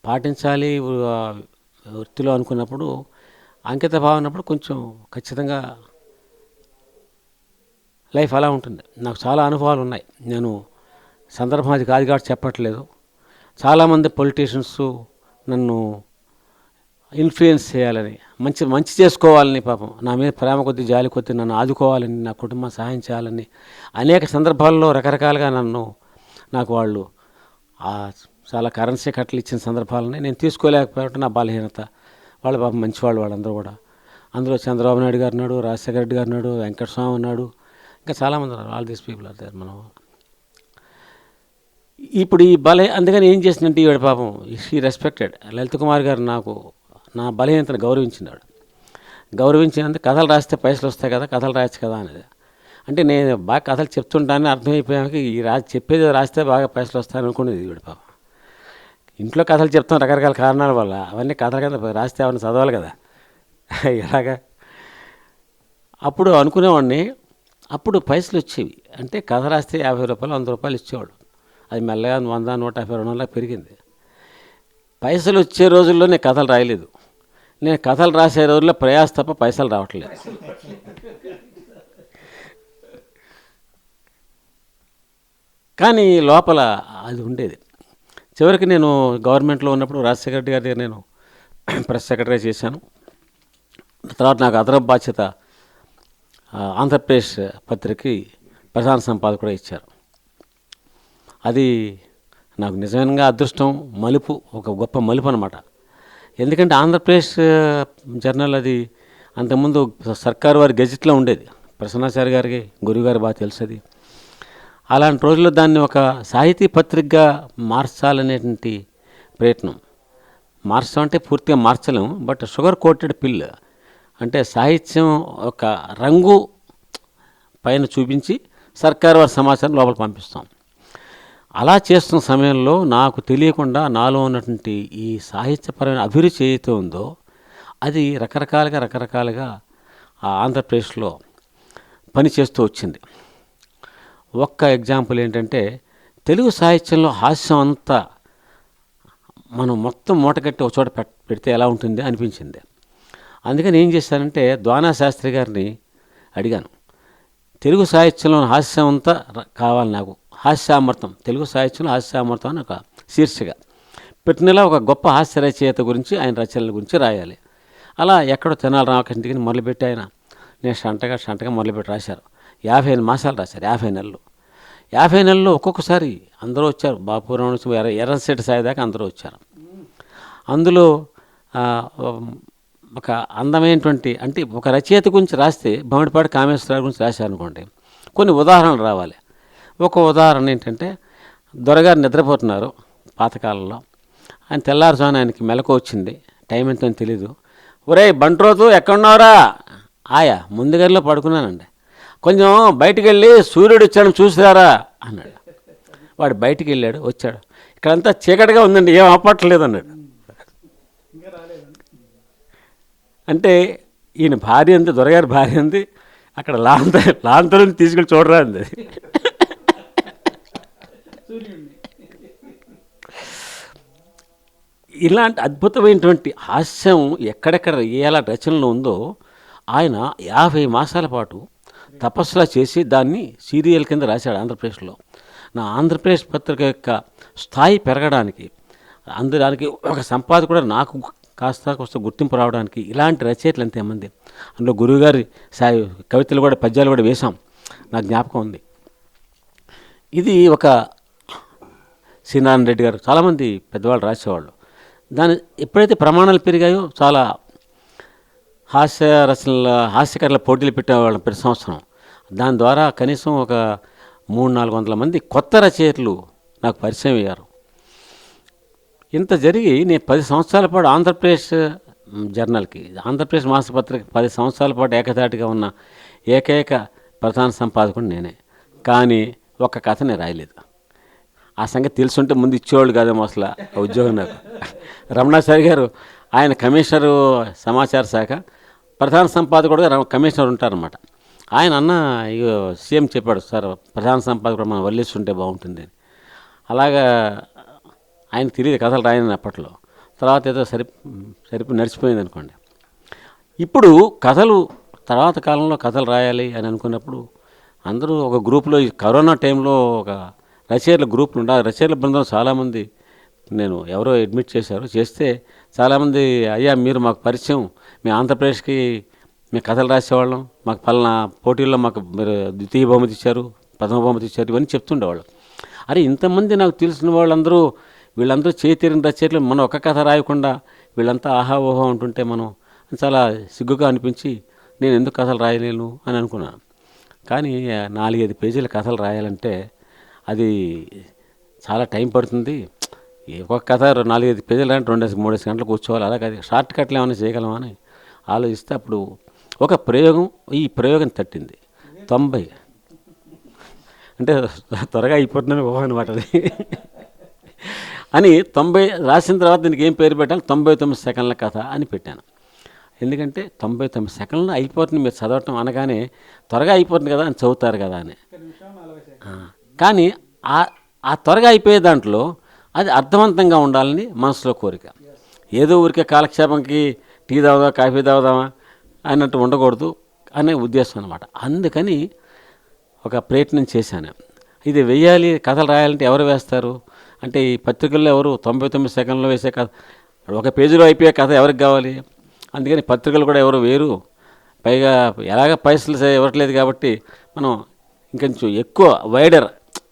పాటించాలి వృత్తిలో అనుకున్నప్పుడు, అంకిత భావం ఉన్నప్పుడు కొంచెం ఖచ్చితంగా లైఫ్ అలా ఉంటుంది. నాకు చాలా అనుభవాలు ఉన్నాయి. నేను సందర్భం అది కాదు కాబట్టి చెప్పట్లేదు. చాలామంది పొలిటీషియన్స్ నన్ను ఇన్ఫ్లుయెన్స్ చేయాలని, మంచి చేసుకోవాలని, పాపం నా మీద ప్రేమ కొద్దీ జాలి కొద్దీ నన్ను ఆదుకోవాలని, నా కుటుంబం సహాయం చేయాలని అనేక సందర్భాల్లో రకరకాలుగా నాకు వాళ్ళు చాలా కరెన్సీ కట్టలు ఇచ్చిన సందర్భాలని నేను తీసుకోలేకపోవటం నా బలహీనత. వాళ్ళు పాపం మంచివాళ్ళు వాళ్ళందరూ కూడా. అందులో చంద్రబాబు నాయుడు గారు ఉన్నాడు, రాజశేఖర రెడ్డి గారు ఉన్నాడు, వెంకటస్వామి ఉన్నాడు, ఇంకా చాలామంది ఉన్నారు. All these people are there. మనం ఇప్పుడు ఈ అందుకని ఏం చేసిందంటే ఈవిడ పాపం షీ రెస్పెక్టెడ్. లలిత్ కుమార్ గారు నా బలహీనతను గౌరవించినందుకు కథలు రాస్తే పైసలు వస్తాయి కదా, కథలు రాయొచ్చు కదా అనేది. అంటే నేను బాగా కథలు చెప్తుంటానని అర్థమైపోయాక చెప్పేది రాస్తే బాగా పైసలు వస్తాయని అనుకునేది ఈవిడ పాపం. ఇంట్లో కథలు చెప్తాం రకరకాల కారణాల వల్ల, అవన్నీ కథల కింద రాస్తే అవన్నీ చదవాలి కదా ఎలాగా. అప్పుడు అనుకునేవాడిని, అప్పుడు పైసలు వచ్చేవి. అంటే కథ రాస్తే 50 రూపాయలు 100 రూపాయలు ఇచ్చేవాడు. అది మెల్లగా 100, 150, 200 పెరిగింది. పైసలు వచ్చే రోజుల్లో నేను కథలు రాయలేదు. నేను కథలు రాసే రోజుల్లో ప్రయాస తప్ప పైసలు రావట్లేదు. కానీ లోపల అది ఉండేది. చివరికి నేను గవర్నమెంట్లో ఉన్నప్పుడు రాజశేఖర రెడ్డి గారి దగ్గర నేను ప్రెస్ సెక్రటరీ చేశాను. తర్వాత నాకు అదనపు బాధ్యత ఆంధ్రప్రదేశ్ పత్రికకి ప్రధాన సంపాదకుడు ఇచ్చారు. అది నాకు నిజంగా అదృష్టం, మలుపు, ఒక గొప్ప మలుపు అనమాట. ఎందుకంటే ఆంధ్రప్రదేశ్ జర్నల్ అది అంతకుముందు సర్కారు వారి గెజిట్లో ఉండేది. ప్రసన్నాచారి గారికి, గురువుగారు బాగా తెలుసు అది. అలాంటి రోజుల్లో దాన్ని ఒక సాహితీ పత్రికగా మార్చాలనేటువంటి ప్రయత్నం. మార్చడం అంటే పూర్తిగా మార్చలేము, బట్ షుగర్ కోటెడ్ పిల్ అంటే సాహిత్యం ఒక రంగు పైన చూపించి సర్కారు వారి సమాచారం లోపల పంపిస్తాం. అలా చేస్తున్న సమయంలో నాకు తెలియకుండా నాలో ఉన్నటువంటి ఈ సాహిత్యపరమైన అభిరుచి ఏదైతే ఉందో అది రకరకాలుగా ఆంధ్రప్రదేశ్లో పనిచేస్తూ వచ్చింది. ఒక్క ఎగ్జాంపుల్ ఏంటంటే, తెలుగు సాహిత్యంలో హాస్యం అంతా మనం మొత్తం మూటగట్టి ఒక చోట పెడితే ఎలా ఉంటుంది అనిపించింది. అందుకని ఏం చేశానంటే, ద్వానా శాస్త్రి గారిని అడిగాను, తెలుగు సాహిత్యంలో హాస్యం అంతా కావాలి నాకు, హాస్యామృతం, తెలుగు సాహిత్యంలో హాస్యామృతం అని ఒక శీర్షిక పెట్టినలా ఒక గొప్ప హాస్య రచయిత గురించి, ఆయన రచనల గురించి రాయాలి. అలా ఎక్కడో తెనాలి రామకృష్ణ మొదలుపెట్టి ఆయన నేను షంటగా మొదలుపెట్టి రాశారు. 55 మాసాలు రాశారు, 50 నెలలు. 50 నెలల్లో ఒక్కొక్కసారి అందరూ వచ్చారు. బాపురం నుంచి ఎర్రశెట్టి సాయి దాకా అందరూ వచ్చారు. అందులో ఒక అందమైనటువంటి, అంటే ఒక రచయిత గురించి రాస్తే బొమ్మడిపాటి కామేశ్వరరావు గురించి రాశారనుకోండి, కొన్ని ఉదాహరణలు రావాలి. ఒక ఉదాహరణ ఏంటంటే, దొరగారు నిద్రపోతున్నారు పాతకాలంలో. ఆయన తెల్లారుజామున ఆయనకి మెలకు వచ్చింది, టైం ఎంతో తెలీదు. ఒరే బంట్రోతు ఎక్కడున్నారా? ఆయా ముందుగారిలో పడుకున్నానండి, కొంచెం బయటికి వెళ్ళి సూర్యుడు వచ్చాడు చూసిరారా అన్నాడు. వాడు బయటికి వెళ్ళాడు, వచ్చాడు, ఇక్కడంతా చీకటిగా ఉందండి, ఏం ఆపట్లేదు అన్నాడు. అంటే ఈయన భార్య అంది, దొరగారి భార్య అంది, అక్కడ లాంతరం తీసుకెళ్ళి చూడరా అంది. ఇలాంటి అద్భుతమైనటువంటి హాస్యం ఎక్కడెక్కడ ఎలా రచనలో ఉందో ఆయన 50 మాసాల పాటు తపస్సులా చేసి దాన్ని సీరియల్ కింద రాశాడు ఆంధ్రప్రదేశ్లో. నా ఆంధ్రప్రదేశ్ పత్రిక యొక్క స్థాయి పెరగడానికి, అందడానికి ఒక సంపాదకుడు నాకు కాస్త గుర్తింపు రావడానికి ఇలాంటి రచయితలు ఎంతమంది. అందులో గురువుగారి కవితలు కూడా, పద్యాలు కూడా వేశాం, నాకు జ్ఞాపకం ఉంది. ఇది ఒక శ్రీనారాయణ రెడ్డి గారు, చాలామంది పెద్దవాళ్ళు రాసేవాళ్ళు. దాని ఎప్పుడైతే ప్రమాణాలు పెరిగాయో చాలా హాస్యకరల పోటీలు పెట్టేవాళ్ళం ప్రతి సంవత్సరం. దాని ద్వారా కనీసం ఒక 300-400 మంది కొత్త రచయితలు నాకు పరిచయం అయ్యారు. ఇంత జరిగి నేను 10 సంవత్సరాల పాటు ఆంధ్రప్రదేశ్ జర్నల్కి, ఆంధ్రప్రదేశ్ మాసపత్రిక 10 సంవత్సరాల పాటు ఏకధాటిగా ఉన్న ఏకైక ప్రధాన సంపాదకుడు నేనే. కానీ ఒక్క కథ నేను రాయలేదు. ఆ సంగతి తెలుసుంటే ముందు ఇచ్చేవాళ్ళు కాదేమో అసలు ఆ ఉద్యోగం నాకు. రమణాచారి గారు, ఆయన కమిషనరు సమాచార శాఖ, ప్రధాన సంపాదకుడుగా కమిషనర్ ఉంటారన్నమాట. ఆయన సీఎం చెప్పాడు, సార్ ప్రధాన సంపాదకుడు మనం వల్లిస్తుంటే బాగుంటుంది అని. అలాగా ఆయనకు తెలియదు కథలు రాయని అప్పట్లో. తర్వాత ఏదో సరిపోయి నడిచిపోయింది అనుకోండి. ఇప్పుడు కథలు తర్వాత కాలంలో కథలు రాయాలి అని అనుకున్నప్పుడు అందరూ ఒక గ్రూప్లో, ఈ కరోనా టైంలో ఒక రచయితల గ్రూపులు ఉండే, రచయితల బృందం చాలామంది నేను ఎవరో అడ్మిట్ చేస్తే చాలామంది, అయ్యా మీరు మాకు పరిచయం, మీ ఆంధ్రప్రదేశ్కి మేము కథలు రాసేవాళ్ళం, మాకు పలానా పోటీల్లో మాకు మీరు ద్వితీయ బహుమతి ఇచ్చారు, ప్రథమ బహుమతి ఇచ్చారు, ఇవన్నీ చెప్తుండేవాళ్ళు. అరే ఇంతమంది నాకు తెలిసిన వాళ్ళందరూ, వీళ్ళందరూ చేతిరిన రచయితలు, మనం ఒక కథ రాయకుండా వీళ్ళంతా ఆహా ఓహో అంటుంటే మనం చాలా సిగ్గుగా అనిపించి నేను ఎందుకు కథలు రాయలేను అని అనుకున్నాను. కానీ 4-5 పేజీల కథలు రాయాలంటే అది చాలా టైం పడుతుంది. ఒక్కొక్క కథ 4-5 పేజీలు అంటే 2-3 గంటలు కూర్చోవాలి. అలాగే షార్ట్ కట్లు ఏమైనా చేయగలమా అని ఆలోచిస్తే అప్పుడు ఒక ఈ ప్రయోగం తట్టింది. 90 అంటే త్వరగా అయిపోతుందని అనమాట అది అని 90 రాసిన తర్వాత దీనికి ఏం పేరు పెట్టాలి, 99 సెకండ్ల కథ అని పెట్టాను. ఎందుకంటే 99 సెకండ్లు అయిపోతుంది, మీరు చదవటం అనగానే త్వరగా అయిపోతుంది కదా అని చదువుతారు కదా అని. కానీ ఆ త్వరగా అయిపోయే దాంట్లో అది అర్థవంతంగా ఉండాలని మనసులో కోరిక. ఏదో ఊరికే కాలక్షేపంకి టీ తాగుదామా కాఫీ తాగుదామా అన్నట్టు ఉండకూడదు అనే ఉద్దేశం అనమాట. అందుకని ఒక ప్రయత్నం చేశాను. ఇది వెయ్యాలి, కథలు రాయాలంటే ఎవరు వేస్తారు అంటే ఈ పత్రికల్లో ఎవరు 99 సెకండ్లో వేసే కథ, ఒక పేజీలో అయిపోయే కథ ఎవరికి కావాలి. అందుకని పత్రికలు కూడా ఎవరు వేరు, పైగా ఎలాగ పైసలు ఇవ్వట్లేదు కాబట్టి మనం ఇంకొంచెం ఎక్కువ వైడర్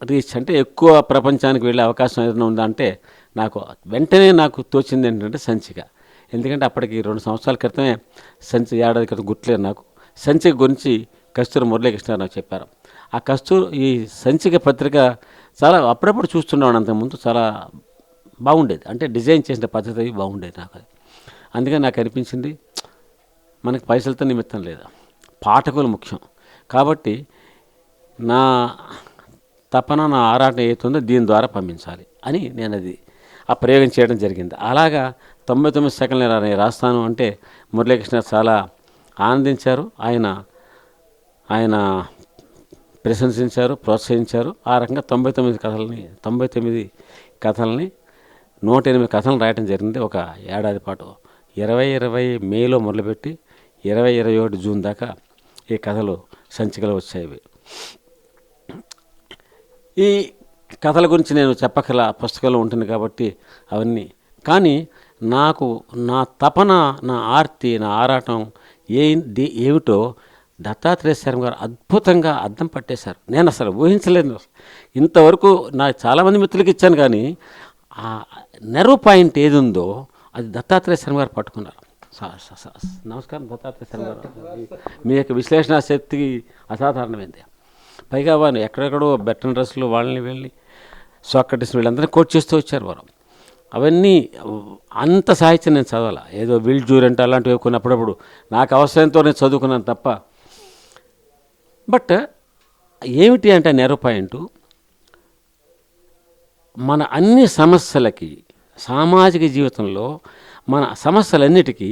రీచ్, అంటే ఎక్కువ ప్రపంచానికి వెళ్ళే అవకాశం ఏదైనా ఉందా అంటే వెంటనే నాకు తోచింది ఏంటంటే సంచిక. ఎందుకంటే అప్పటికి 2 సంవత్సరాల క్రితమే ఏడాది క్రితం గుర్తులేదు నాకు, సంచిక గురించి కస్తూరి మురళీకృష్ణ నాకు చెప్పారు. ఆ ఈ సంచిక పత్రిక చాలా అప్పుడప్పుడు చూస్తున్నాను, అంతకుముందు చాలా బాగుండేది, అంటే డిజైన్ చేసిన పద్ధతి బాగుండేది నాకు. అందుకని నాకు అనిపించింది మనకి పైసలతో నిమిత్తం లేదా, పాఠకులు ముఖ్యం. కాబట్టి నా తపన, నా ఆరాటం ఏతుందో దీని ద్వారా పంపించాలి అని నేను ఆ ప్రయోగం చేయడం జరిగింది. అలాగా 99 సెకండ్లు రాస్తాను అంటే మురళీకృష్ణ చాలా ఆనందించారు. ఆయన ప్రశంసించారు, ప్రోత్సహించారు. ఆ రకంగా 99 కథల్ని 108 కథలను రాయడం జరిగింది ఒక ఏడాది పాటు. 2020 మేలో మొదలుపెట్టి 2021 జూన్ దాకా ఈ కథలు సంచికలు వచ్చాయి. ఈ కథల గురించి నేను చెప్పకల పుస్తకంలో ఉంటుంది కాబట్టి అవన్నీ. కానీ నాకు నా తపన, నా ఆర్తి, నా ఆరాటం ఏమిటో దత్తాత్రేయ శర్మ గారు అద్భుతంగా అద్దం పట్టేశారు. నేను అసలు ఊహించలేదు. ఇంతవరకు చాలామంది మిత్రులకి ఇచ్చాను, కానీ ఆ నెర్వ్ పాయింట్ ఏది ఉందో అది దత్తాత్రేయ శర్మ గారు పట్టుకున్నారు. నమస్కారం దత్తాత్రేయ శర్మ గారు, మీ యొక్క విశ్లేషణ శక్తి అసాధారణమైంది. పైగా వారు ఎక్కడెక్కడో బెట్టన్ డ్రెస్సులు వాళ్ళని వెళ్ళి సోక్రటీస్ వీళ్ళందరినీ కోట్ చేస్తూ వచ్చారు వారు. అవన్నీ అంత సాహిత్యం నేను చదవాల, ఏదో విల్ డ్యూరెంట్ అలాంటివి కొన్ని అప్పుడప్పుడు నాకు అవసరంతో నేను చదువుకున్నాను తప్ప. బట్ ఏమిటి అంటే నెర్వ్ పాయింట్, మన అన్ని సమస్యలకి, సామాజిక జీవితంలో మన సమస్యలన్నిటికీ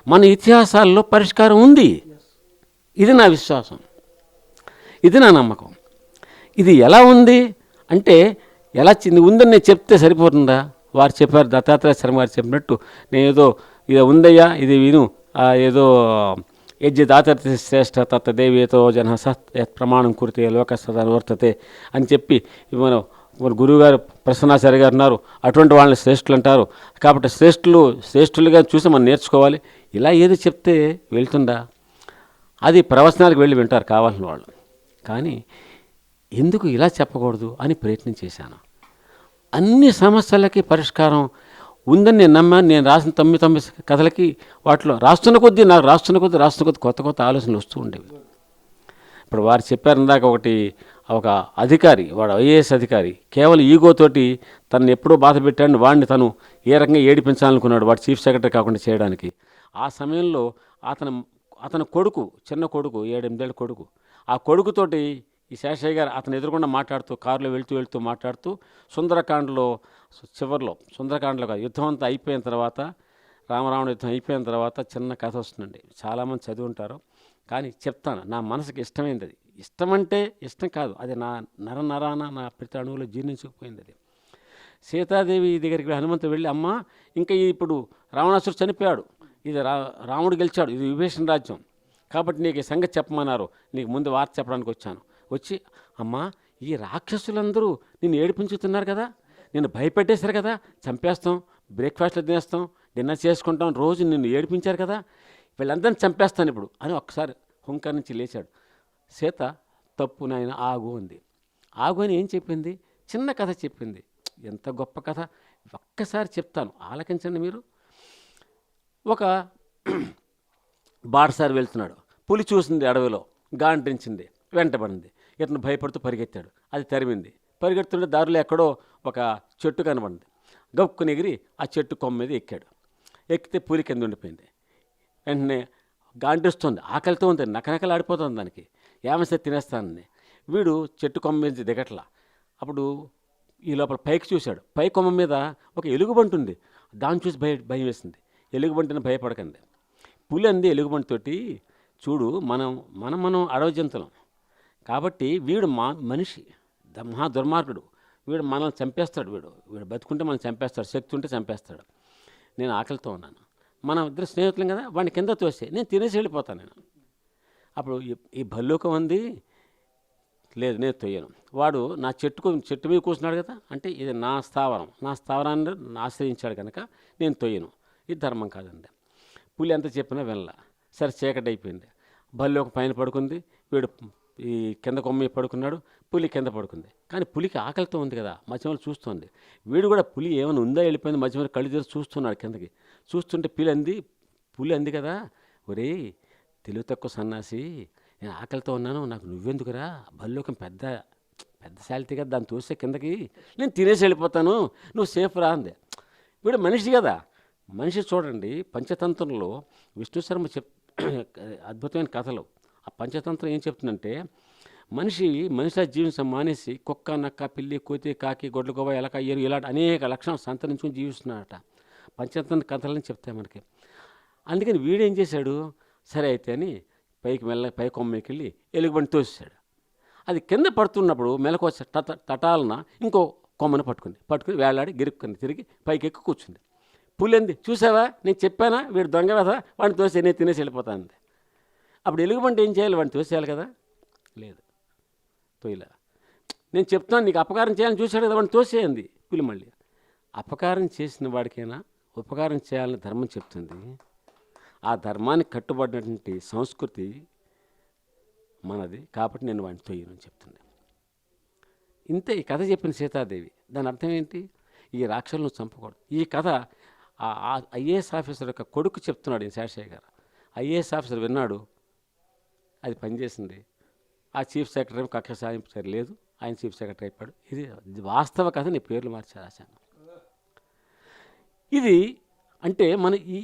మన ఇతిహాసాల్లో పరిష్కారం ఉంది. ఇది నా విశ్వాసం, ఇది నా నమ్మకం. ఇది ఎలా ఉంది అంటే ఉందని నేను చెప్తే సరిపోతుందా? వారు చెప్పారు, దత్తాత్రేయ శర్మ గారు చెప్పినట్టు నేను ఏదో ఇది ఉందయ్యా ఇది విను, ఏదో యజ్ఞదాతరి శ్రేష్ఠ తత్తదేవేతో జన సత్ యత్ ప్రమాణం కురితే లోక సదనువర్తతే అని చెప్పి మన మన గురువుగారు ప్రసన్నాచార్య గారు ఉన్నారు, అటువంటి వాళ్ళని శ్రేష్ఠులు అంటారు. కాబట్టి శ్రేష్ఠులుగా చూసి మనం నేర్చుకోవాలి. ఇలా ఏది చెప్తే వెళ్తుందా? అది ప్రవచనాలకు వెళ్ళి వింటారు కావాల్సిన వాళ్ళు. కానీ ఎందుకు ఇలా చెప్పకూడదు అని ప్రయత్నం చేశాను. అన్ని సమస్యలకి పరిష్కారం ఉందని నేను నమ్మాను. నేను రాసిన 9 కథలకి వాటిలో రాస్తున్న కొద్దీ కొత్త కొత్త ఆలోచనలు వస్తూ ఉండేవి. ఇప్పుడు వారు చెప్పారు ఇందాక ఒక అధికారి, వాడు ఐఏఎస్ అధికారి, కేవలం ఈగోతోటి తను ఎప్పుడో బాధ పెట్టాడు, వాడిని తను ఏ రకంగా ఏడిపించాలనుకున్నాడు వాడు చీఫ్ సెక్రటరీ కాకుండా చేయడానికి. ఆ సమయంలో అతని కొడుకు, చిన్న కొడుకు, 7-8 ఏళ్ళ కొడుకు, ఆ కొడుకుతోటి ఈ శేషయ్య గారు అతను ఎదురుకుండా మాట్లాడుతూ, కారులో వెళ్తూ మాట్లాడుతూ సుందరకాండలో కాదు, యుద్ధం అంతా అయిపోయిన తర్వాత, రామరావణ యుద్ధం అయిపోయిన తర్వాత చిన్న కథ వస్తుందండి. చాలామంది చదివి ఉంటారు, కానీ చెప్తాను. నా మనసుకి ఇష్టమైంది అది. ఇష్టమంటే ఇష్టం కాదు, అది నా నరాన నా ప్రతి అణువులో జీర్ణించుకుపోయింది. అది సీతాదేవి దగ్గరికి హనుమంతుడు వెళ్ళి, అమ్మ ఇంకా ఇప్పుడు రావణాసురుడు చనిపోయాడు, ఇది రాముడు గెలిచాడు, ఇది విభీషణ రాజ్యం, కాబట్టి నీకు ఈ సంగతి చెప్పమన్నారు, నీకు ముందు వార్త చెప్పడానికి వచ్చి అమ్మ ఈ రాక్షసులందరూ నిన్ను ఏడిపించుతున్నారు కదా, నిన్ను భయపెట్టేశారు కదా, చంపేస్తాం, బ్రేక్ఫాస్ట్లో తినేస్తాం, డిన్నర్ చేసుకుంటాం, రోజు నిన్ను ఏడిపించారు కదా, వీళ్ళందరినీ చంపేస్తాను ఇప్పుడు అని ఒక్కసారి హుంకార్ నుంచి లేచాడు. సీత తప్పు నాయన ఆగు అంది. ఆగు అని ఏం చెప్పింది? చిన్న కథ చెప్పింది. ఎంత గొప్ప కథ, ఒక్కసారి చెప్తాను, ఆలకించండి మీరు. ఒక బాటసారి వెళ్తున్నాడు, పులి చూసింది, అడవిలో గాండ్రించింది, వెంటబడింది, ఇతను భయపడుతూ పరిగెత్తాడు, అది తరిమింది. పరిగెడుతుంటే దారిలో ఎక్కడో ఒక చెట్టు కనబడింది, గక్కుని ఎగిరి ఆ చెట్టు కొమ్మ మీద ఎక్కితే పులి కింద ఉండిపోయింది. వెంటనే గాండ్రిస్తుంది, ఆకలితో ఉంది, నకనకలు ఆడిపోతుంది దానికి, ఏమస్తే తినేస్తానని. వీడు చెట్టు కొమ్మ మీద దిగట్లా. అప్పుడు ఈ లోపల పైకి చూశాడు, పై కొమ్మ మీద ఒక ఎలుగుబంటి ఉంది, దాన్ని చూసి భయం వేసింది. ఎలుగుబంటిని భయపడకండి. పులి అంది ఎలుగుబంటితోటి, చూడు మనం అడవి జంతువులం కాబట్టి వీడు మనిషి మహా దుర్మార్గుడు, వీడు మనల్ని చంపేస్తాడు, వీడు బతుకుంటే మనం చంపేస్తాడు, శక్తి ఉంటే చంపేస్తాడు. నేను ఆకలితో ఉన్నాను, మనం ఇద్దరు స్నేహితులం కదా, వాడిని కింద తోస్తే నేను తినేసి వెళ్ళిపోతాను నేను. అప్పుడు ఈ భల్లూకం అంది, లేదు తొయ్యను, వాడు నా చెట్టు మీద కూర్చున్నాడు కదా, అంటే ఇది నా స్థావరాన్ని ఆశ్రయించాడు కనుక నేను తొయ్యను, ఇది ధర్మం కాదండి. పులి ఎంత చెప్పినా వినలా. సరే చీకటి అయిపోయింది, భల్లూకం పైన పడుకుంది, వీడు ఈ కింద కొమ్మ పడుకున్నాడు, పులి కింద పడుకుంది. కానీ పులికి ఆకలితో ఉంది కదా, మధ్యలో చూస్తుంది. వీడు కూడా పులి ఏమైనా ఉందా వెళ్ళిపోయింది, మధ్యలో కళ్ళు తెరిచి చూస్తున్నాడు కిందకి. చూస్తుంటే పులి అంది కదా, ఒరే తెలివి తక్కువ సన్నాసి, నేను ఆకలితో ఉన్నాను, నాకు నువ్వెందుకురా, భల్లూకం పెద్ద శాలిటీ కదా, దాన్ని తోస్తే కిందకి నేను తినేసి వెళ్ళిపోతాను, నువ్వు సేఫ్ రా అంది. వీడు మనిషి కదా, మనిషి చూడండి, పంచతంత్రంలో విష్ణు శర్మ అద్భుతమైన కథలు. ఆ పంచతంత్రం ఏం చెప్తుందంటే, మనిషి జీవించడం మానేసి కుక్క, నక్క, పిల్లి, కోతి, కాకి, గొడ్ల గోవ, ఎలక, ఏరు ఇలాంటి అనేక లక్షణాలు సంతరించుకొని జీవిస్తున్నాడట. పంచతంత్ర కథలని చెప్తాయి మనకి. అందుకని వీడేం చేశాడు, సరే అయితే అని పై కొమ్మకి వెళ్ళి ఎలుగుబంటి తోసేశాడు. అది కింద పడుతున్నప్పుడు మెలకు వచ్చి తటాలన ఇంకో కొమ్మను పట్టుకుని వేలాడి గిరుక్కుని తిరిగి పైకి ఎక్కి కూర్చుంది. పులింది, చూసావా నేను చెప్పానా, వీడు దొంగ కదా, వాడిని తోసి నేను తినేసి వెళ్ళిపోతాను. అప్పుడు ఎలుగుబంటి ఏం చేయాలి, వాడిని తోసేయాలి కదా, లేదు తోయలే. నేను చెప్తాను నీకు అపకారం చేయాలని చూశాడు కదా, వాడిని తోసేయండి. పులి మళ్ళీ అపకారం చేసిన వాడికైనా ఉపకారం చేయాలని ధర్మం చెప్తుంది. ఆ ధర్మానికి కట్టుబడినటువంటి సంస్కృతి మనది, కాబట్టి నేను వాడిని తొయ్యను చెప్తుంది. ఇంతే ఈ కథ చెప్పిన సీతాదేవి. దాని అర్థం ఏంటి, ఈ రాక్షసులను చంపకూడదు. ఈ కథ ఐఏఎస్ ఆఫీసర్ యొక్క కొడుకు చెప్తున్నాడు, ఈ శేషయ్య గారు. ఐఏఎస్ ఆఫీసర్ విన్నాడు, అది పనిచేసింది. ఆ చీఫ్ సెక్రటరీ కక్ష సాధింపు సరిలేదు, ఆయన చీఫ్ సెక్రటరీ అయిపోయాడు. ఇది వాస్తవ కథ, నీ పేర్లు మార్చి రాశాను. ఇది అంటే మన ఈ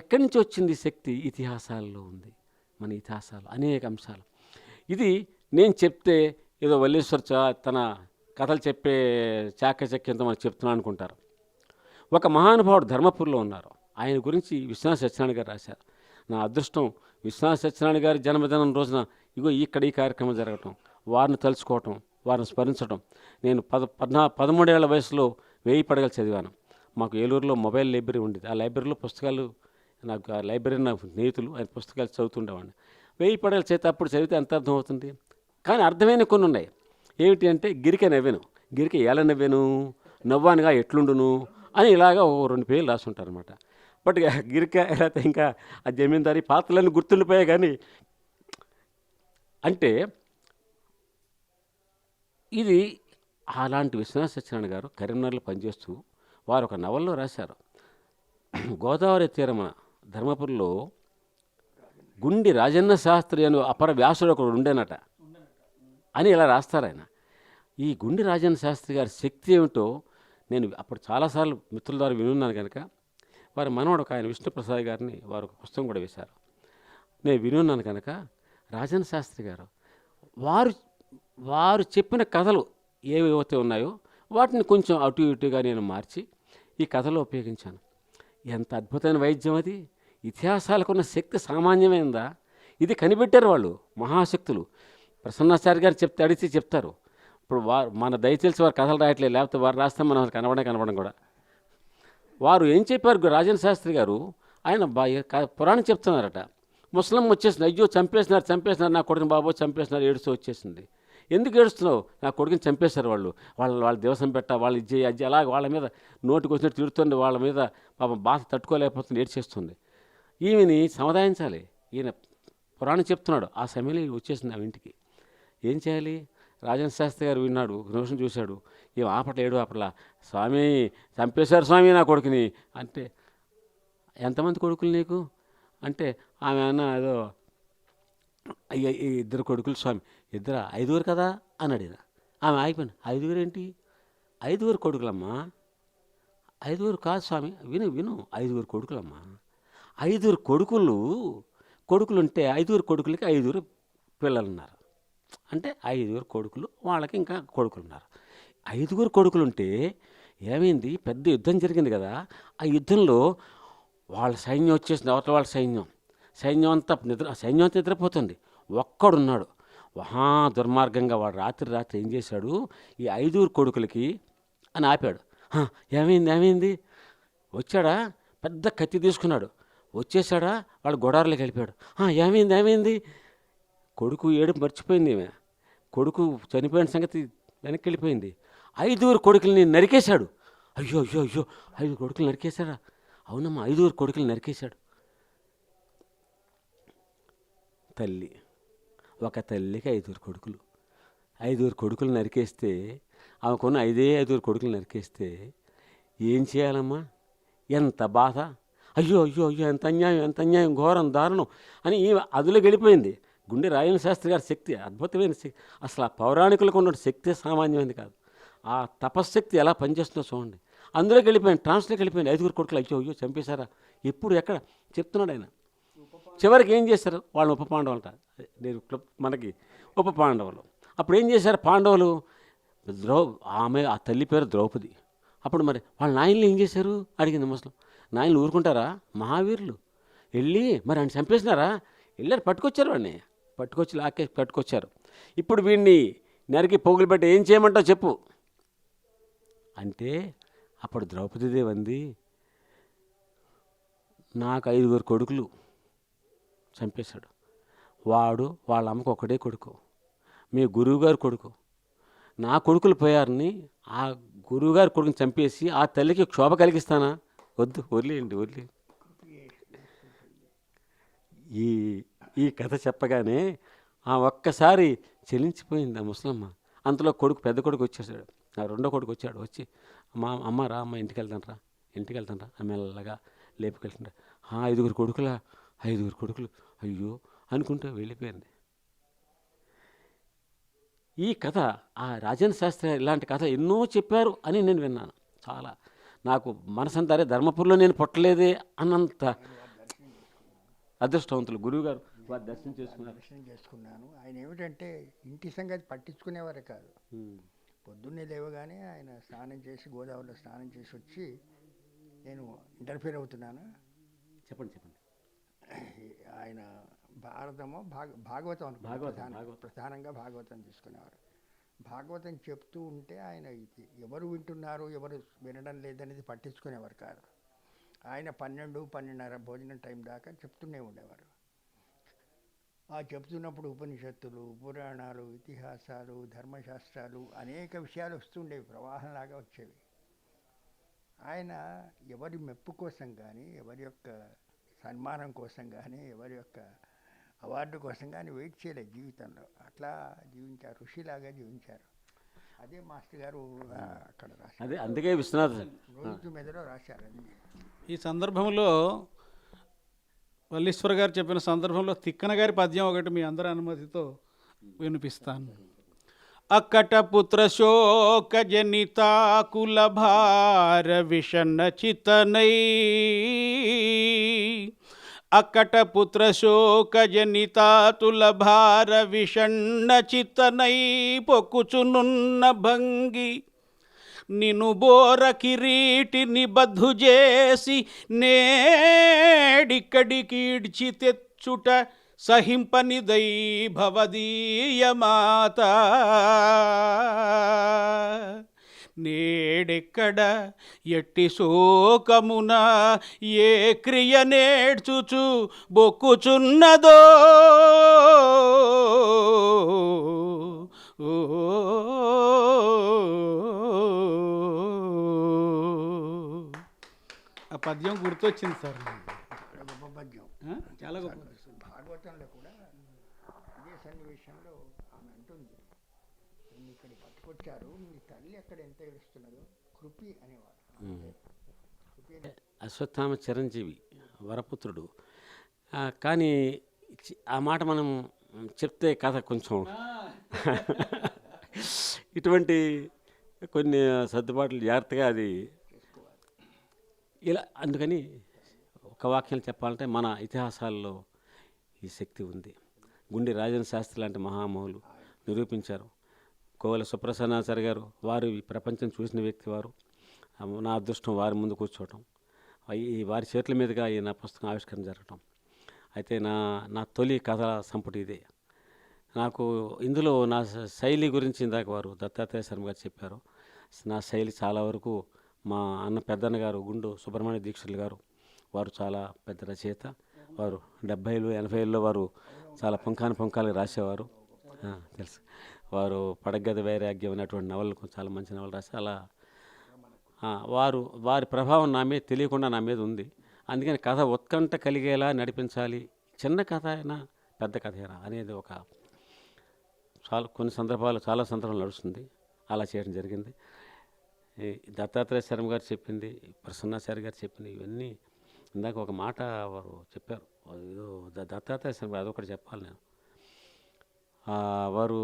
ఎక్కడి నుంచి వచ్చింది శక్తి, ఇతిహాసాల్లో ఉంది. మన ఇతిహాసాలు అనేక అంశాలు. ఇది నేను చెప్తే ఏదో వల్లేశ్వర్ తన కథలు చెప్పే చాకచక్యంతో మనకు చెప్తున్నాను అనుకుంటారు. ఒక మహానుభావుడు ధర్మపురిలో ఉన్నారు, ఆయన గురించి విశ్వనాథ సత్యనారాయణ గారు రాశారు. నా అదృష్టం విశ్వనాథ సత్యనారాయణ గారి జన్మదినం రోజున ఇక్కడ ఈ కార్యక్రమం జరగటం, వారిని తలుచుకోవటం, వారిని స్మరించడం. నేను 13 ఏళ్ల వయసులో 1000 పడగలు చదివాను. మాకు ఏలూరులో మొబైల్ లైబ్రరీ ఉండేది. ఆ లైబ్రరీలో పుస్తకాలు నాకు ఆ లైబ్రరీ నా స్నేహితులు ఆయన పుస్తకాలు చదువుతుండేవాడిని. 1000 పడగల చేత అప్పుడు చదివితే ఎంత అర్థం అవుతుంది. కానీ అర్థమైన కొన్ని ఉన్నాయి. ఏమిటి అంటే గిరిక నవ్వెను, గిరిక ఎలా నవ్వెను, నవ్వానుగా ఎట్లుండును అని ఇలాగా ఓ 2 పేర్లు రాసుంటారనమాట. బట్ గిరిక లేకపోతే ఇంకా ఆ జమీందారీ పాత్రలన్నీ గుర్తుండిపోయాయి. కానీ అంటే ఇది అలాంటి విశ్వనాథ సత్యనారాయణ గారు కరీంనగర్లో పనిచేస్తూ వారు ఒక నవల్లో రాశారు. గోదావరి తీరమున ధర్మపురిలో గుండి రాజన్న శాస్త్రి అని అపర వ్యాసుడు ఒకడు ఉండేనట అని ఇలా రాస్తారు ఆయన. ఈ గుండి రాజన్న శాస్త్రి గారి శక్తి ఏమిటో నేను అప్పుడు చాలాసార్లు మిత్రుల ద్వారా వినున్నాను కనుక, వారి మనవడు ఒక ఆయన విష్ణుప్రసాద్ గారిని వారు ఒక పుస్తకం కూడా వేశారు. నేను వినున్నాను కనుక రాజన్న శాస్త్రి గారు వారు చెప్పిన కథలు ఏవైతే ఉన్నాయో వాటిని కొంచెం అటు ఇటుగా నేను మార్చి ఈ కథలో ఉపయోగించాను. ఎంత అద్భుతమైన వైద్యం అది! ఇతిహాసాలకు ఉన్న శక్తి సామాన్యమైందా? ఇది కనిపెట్టారు వాళ్ళు మహాశక్తులు. ప్రసన్నాచార్య గారు అడిగితే చెప్తారు. ఇప్పుడు వారు మన దయచేసి వారు కథలు రాయట్లేదు, లేకపోతే వారు రాస్తే మనం కనబడం కూడా. వారు ఏం చెప్పారు రాజన్ శాస్త్రి గారు, ఆయన పురాణం చెప్తున్నారట. ముసలం వచ్చేసింది, అయ్యో చంపేసినారు నా కొడుకుని బాబో చంపేసినారు, ఏడుస్తూ వచ్చేసింది. ఎందుకు ఏడుస్తున్నావు, నా కొడుకుని చంపేశారు వాళ్ళ దివసం వాళ్ళు ఇది అలా వాళ్ళ మీద నోటికి వచ్చినట్టు తిడుతుంది, వాళ్ళ మీద పాపం బాధ తట్టుకోలేకపోతుంది, ఏడ్చేస్తుంది. ఈమెని సమాధానించాలి. ఈయన పురాణం చెప్తున్నాడు. ఆ సమయంలో వచ్చేసింది ఆ ఇంటికి. ఏం చేయాలి? రాజన్ శాస్త్రి గారు విన్నాడు, ఒక నిమిషం చూశాడు, ఏం ఆపట్లా, స్వామి చంపేశారు స్వామి నా కొడుకుని అంటే. ఎంతమంది కొడుకులు నీకు అంటే, ఆమె అన్న ఏదో ఇద్దరు కొడుకులు స్వామి. ఇద్దరా? 5గురు కదా అన్నాడు ఈయన. ఆమె ఆగిపోయింది. 5గురు ఏంటి? 5గురు కొడుకులమ్మా. 5గురు కాదు స్వామి, విను 5గురు కొడుకులమ్మా. 5గురు కొడుకులుంటే 5గురు కొడుకులకి 5గురు పిల్లలు ఉన్నారు. అంటే 5గురు కొడుకులు, వాళ్ళకి ఇంకా కొడుకులు ఉన్నారు. 5గురు కొడుకులుంటే ఏమైంది? పెద్ద యుద్ధం జరిగింది కదా. ఆ యుద్ధంలో వాళ్ళ సైన్యం వచ్చేసింది, అవతల వాళ్ళ సైన్యం అంతా నిద్రపోతుంది. ఒక్కడున్నాడు మహా దుర్మార్గంగా. వాడు రాత్రి ఏం చేశాడు, ఈ 5గురు కొడుకులకి అని ఆపాడు. ఏమైంది? వచ్చాడా? పెద్ద కత్తి తీసుకున్నాడు, వచ్చేసాడా? వాడు గొడారులోకి వెళ్ళిపోయాడు. ఏమైంది? కొడుకు ఏడుపు మర్చిపోయింది ఈమె. కొడుకు చనిపోయిన సంగతి వెనక్కి వెళ్ళిపోయింది. 5గురు కొడుకుల్ని నరికేశాడు. అయ్యో 5 కొడుకులు నరికేశాడా? అవునమ్మా, 5గురు కొడుకులు నరికేశాడు. ఒక తల్లికి 5గురు కొడుకులు. 5గురు కొడుకులు నరికేస్తే, ఆమెకున్న 5గురు కొడుకులు నరికేస్తే ఏం చేయాలమ్మా? ఎంత బాధ! అయ్యో ఎంత అన్యాయం, ఘోరం, దారుణం అని ఈ అదులో గడిపోయింది. గుండె రాయన శాస్త్రి గారి శక్తి అద్భుతమైన శక్తి. అసలు ఆ పౌరాణికులకు ఉన్న శక్తి సామాన్యమైనది కాదు. ఆ తపశ్శక్తి ఎలా పనిచేస్తుందో చూడండి. అందులోకి వెళ్ళిపోయింది, ట్రాన్స్లోకి వెళ్ళిపోయింది. 5గురు కొడుకులు అయ్యో చంపేశారా? ఎప్పుడు ఎక్కడ చెప్తున్నాడు ఆయన. చివరికి ఏం చేశారు? వాళ్ళు ఉప పాండవులు అంట. మనకి ఉప పాండవులు. అప్పుడు ఏం చేశారు పాండవులు? ఆమె ఆ తల్లి పేరు ద్రౌపది. అప్పుడు మరి వాళ్ళ నాయనలు ఏం చేశారు అడిగింది ముసలం. నాయనలు ఊరుకుంటారా? మహావీరులు. వెళ్ళి మరి ఆయన చంపేసినారా? వెళ్ళారు, పట్టుకొచ్చారు. ఇప్పుడు వీడిని నరికి పోగులు పెట్టి ఏం చేయమంటావు చెప్పు అంటే, అప్పుడు ద్రౌపదీదేవి అంది, నాకు 5గురు కొడుకులు చంపేశాడు. వాళ్ళ అమ్మకు ఒకటే కొడుకు, మీ గురువుగారు కొడుకు. నా కొడుకులు పోయారని ఆ గురువుగారి కొడుకుని చంపేసి ఆ తల్లికి క్షోభ కలిగిస్తానా? వద్దు, వదిలేయండి. ఈ కథ చెప్పగానే ఆ ఒక్కసారి చెలించిపోయింది ఆ ముసలమ్మ. అంతలో పెద్ద కొడుకు వచ్చేసాడు. ఆ రెండో కొడుకు వచ్చాడు. వచ్చి అమ్మ రా, అమ్మ ఇంటికి వెళ్తాను రా ఆ మెల్లగా లేపుకెళ్తుంటా. 5గురు కొడుకులా? 5గురు కొడుకులు, అయ్యో అనుకుంటూ వెళ్ళిపోయింది. ఈ కథ ఆ రాజన్ శాస్త్రి ఇలాంటి కథ ఎన్నో చెప్పారు అని నేను విన్నాను. చాలా నాకు మనసంతా ధర్మపురిలో నేను పుట్టలేదే అన్నంత అదృష్టవంతులు గురువుగారు వారు దర్శనం చేసుకున్నాను. ఆయన ఏమిటంటే ఇంటి సంగతి పట్టించుకునేవారే కాదు. పొద్దున్నే లేవగానే ఆయన గోదావరిలో స్నానం చేసి వచ్చి, నేను ఇంటర్ఫీర్ అవుతున్నాను, చెప్పండి. ఆయన భాగవతం ప్రధానంగా భాగవతం తీసుకునేవారు. భాగవతం చెప్తూ ఉంటే ఆయన ఎవరు వింటున్నారు, ఎవరు వినడం లేదనేది పట్టించుకునేవారు కాదు. ఆయన 12-12:30 భోజనం టైం దాకా చెప్తూనే ఉండేవారు. ఆ చెప్తున్నప్పుడు ఉపనిషత్తులు, పురాణాలు, ఇతిహాసాలు, ధర్మశాస్త్రాలు అనేక విషయాలు వస్తుండేవి, ప్రవాహంలాగా వచ్చేవి. ఆయన ఎవరి మెప్పు కోసం కానీ, ఎవరి యొక్క సన్మానం కోసం కానీ, ఎవరి యొక్క అవార్డు కోసం కానీ వెయిట్ చేయలేదు జీవితంలో. అట్లా జీవించారు, ఋషిలాగా జీవించారు. అదే మాస్టర్ గారు అక్కడ రాశారు, అదే అందుకే విశ్వనాథ్ రోజు మీదలో రాశారు. అది ఈ సందర్భంలో వల్లీశ్వర గారు చెప్పిన సందర్భంలో తిక్కన గారి పద్యం ఒకటి మీ అందరి అనుమతితో వినిపిస్తాను. అక్కట పుత్ర శోక జనితాకుల భార విషణ చితనై, అక్కట పుత్ర శోక జనితాతుల భార విషణ చితనై పొక్కుచునున్న భంగి నిను బోర కిరీటి నిబద్ధు చేసి నేడిక్కడికి ఇడ్చి తెచ్చుట సహింపనిదై భవదీయ మాత. నేడెక్కడ ఎట్టి శోకమున ఏ క్రియ నేడ్చుచు బొక్కుచున్నదో, ఆ పద్యం గుర్తొచ్చింది సార్. గొప్ప పద్యం. చాలా గొప్ప. భాగవతంలో కూడా ఇదే సన్నివేశంలో ఆమె అంటుంది, నిన్ను ఇక్కడ పట్టుకొచ్చారు, నీ తల్లి అక్కడ ఎంత ఏడుస్తున్నదో కృపి అనేవాడు. కృపి అశ్వత్థామ చిరంజీవి వరపుత్రుడు. కానీ ఆ మాట మనం చెప్తే కథ కొంచెం ఇటువంటి కొన్ని సర్దుబాట్లు జాగ్రత్తగా అది ఇలా. అందుకని ఒక వాక్యం చెప్పాలంటే మన ఇతిహాసాల్లో ఈ శక్తి ఉంది. గుండి రాజేంద్ర శాస్త్రి లాంటి మహామహులు నిరూపించారు. కోవెల సుప్రసన్నాచార్య గారు, వారు ఈ ప్రపంచం చూసిన వ్యక్తి వారు. నా అదృష్టం వారి ముందు కూర్చోవటం, ఈ వారి చేతుల మీదుగా ఈ నా పుస్తకం ఆవిష్కరణ జరగటం. అయితే నా తొలి కథ సంపుటి ఇదే. నాకు ఇందులో నా శైలి గురించి ఇందాక వారు దత్తాత్రేయ శర్మ గారు చెప్పారు. నా శైలి చాలా వరకు మా అన్న పెద్దన్న గారు గుండు సుబ్రహ్మణ్య దీక్షితులు గారు, వారు చాలా పెద్ద రచయిత. వారు 70లు 80ల్లో వారు చాలా పుంఖాలు రాసేవారు, తెలుసు. వారు పడగద వైరాగ్యం అనేటువంటి నవలకు చాలా మంచి నవలు రాసి అలా వారి ప్రభావం నా మీద తెలియకుండా నా మీద ఉంది. అందుకని కథ ఉత్కంఠ కలిగేలా నడిపించాలి, చిన్న కథ అయినా పెద్ద కథ అయినా అనేది ఒక చాలా చాలా సందర్భాలు నడుస్తుంది. అలా చేయడం జరిగింది. ఈ దత్తాత్రేయ శర్మ గారు చెప్పింది, ప్రసన్నాచార్య గారు చెప్పింది, ఇవన్నీ ఇందాక ఒక మాట వారు చెప్పారు. ఏదో దత్తాత్రేయ శర్మ అదొకటి చెప్పాలి నేను. వారు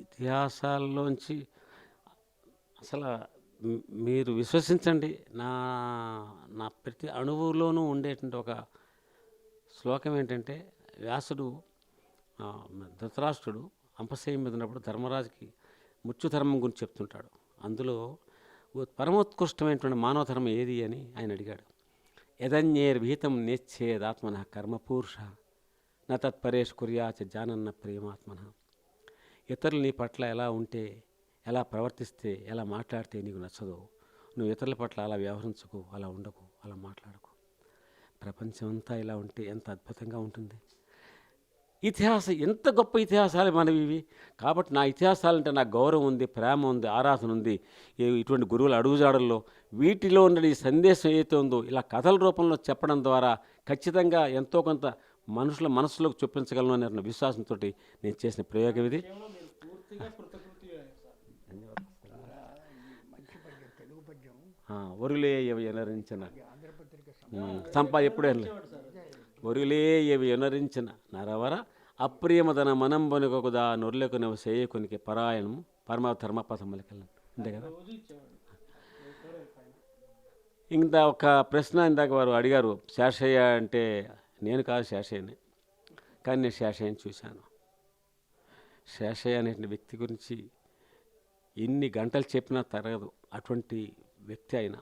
ఇతిహాసాల్లోంచి అసలు మీరు విశ్వసించండి, నా ప్రతి అణువులోనూ ఉండేటువంటి ఒక శ్లోకం ఏంటంటే, వ్యాసుడు ధృతరాష్ట్రుడు అంపశయ్య మీద ఉన్నప్పుడు ధర్మరాజుకి మృత్యుధర్మం గురించి చెప్తుంటాడు. అందులో పరమోత్కృష్టమైనటువంటి మానవ ధర్మం ఏది అని ఆయన అడిగాడు. యదన్యేర్విహితం నేచ్ఛేదాత్మన కర్మపూరుష న తత్పరేష్ కుర్యాచ జానన్న ప్రేమాత్మన. ఇతరులు నీ పట్ల ఎలా ఉంటే, ఎలా ప్రవర్తిస్తే, ఎలా మాట్లాడితే నీకు నచ్చదో, నువ్వు ఇతరుల పట్ల అలా వ్యవహరించకు, అలా ఉండకు, అలా మాట్లాడకు. ప్రపంచం అంతా ఇలా ఉంటే ఎంత అద్భుతంగా ఉంటుంది. ఎంత గొప్ప ఇతిహాసాలు మనవి ఇవి. కాబట్టి నా ఇతిహాసాలంటే నాకు గౌరవం ఉంది, ప్రేమ ఉంది, ఆరాధన ఉంది. ఇటువంటి గురువుల అడుగుజాడల్లో వీటిలో ఉన్న ఈ సందేశం ఏదైతే ఉందో ఇలా కథల రూపంలో చెప్పడం ద్వారా ఖచ్చితంగా ఎంతో కొంత మనుషుల మనసులోకి చొప్పించగలను అనే విశ్వాసంతో నేను చేసిన ప్రయోగం ఇది. తెలుగు పద్యం ఒరులే ఇవి ఎనరించిన ఆంధ్రపత్రిక సంపా ఎప్పుడే ఒరులే ఇవి ఎనరించిన నరవర అప్రియమదన మనం బనుకొకుదా నొర్లకు నవ సేయకునికి పరాయణం పరమ ధర్మపథములకెళ్ళను. అంతే కదా. ఇంకా ఒక ప్రశ్న ఇందాక వారు అడిగారు, శేషయ్య అంటే నేను కాదు శేషయ్యని, కానీ నేను శేషయ్యని చూశాను. శేషయ్య అనే వ్యక్తి గురించి ఎన్ని గంటలు చెప్పినా తరగదు, అటువంటి వ్యక్తి ఆయన.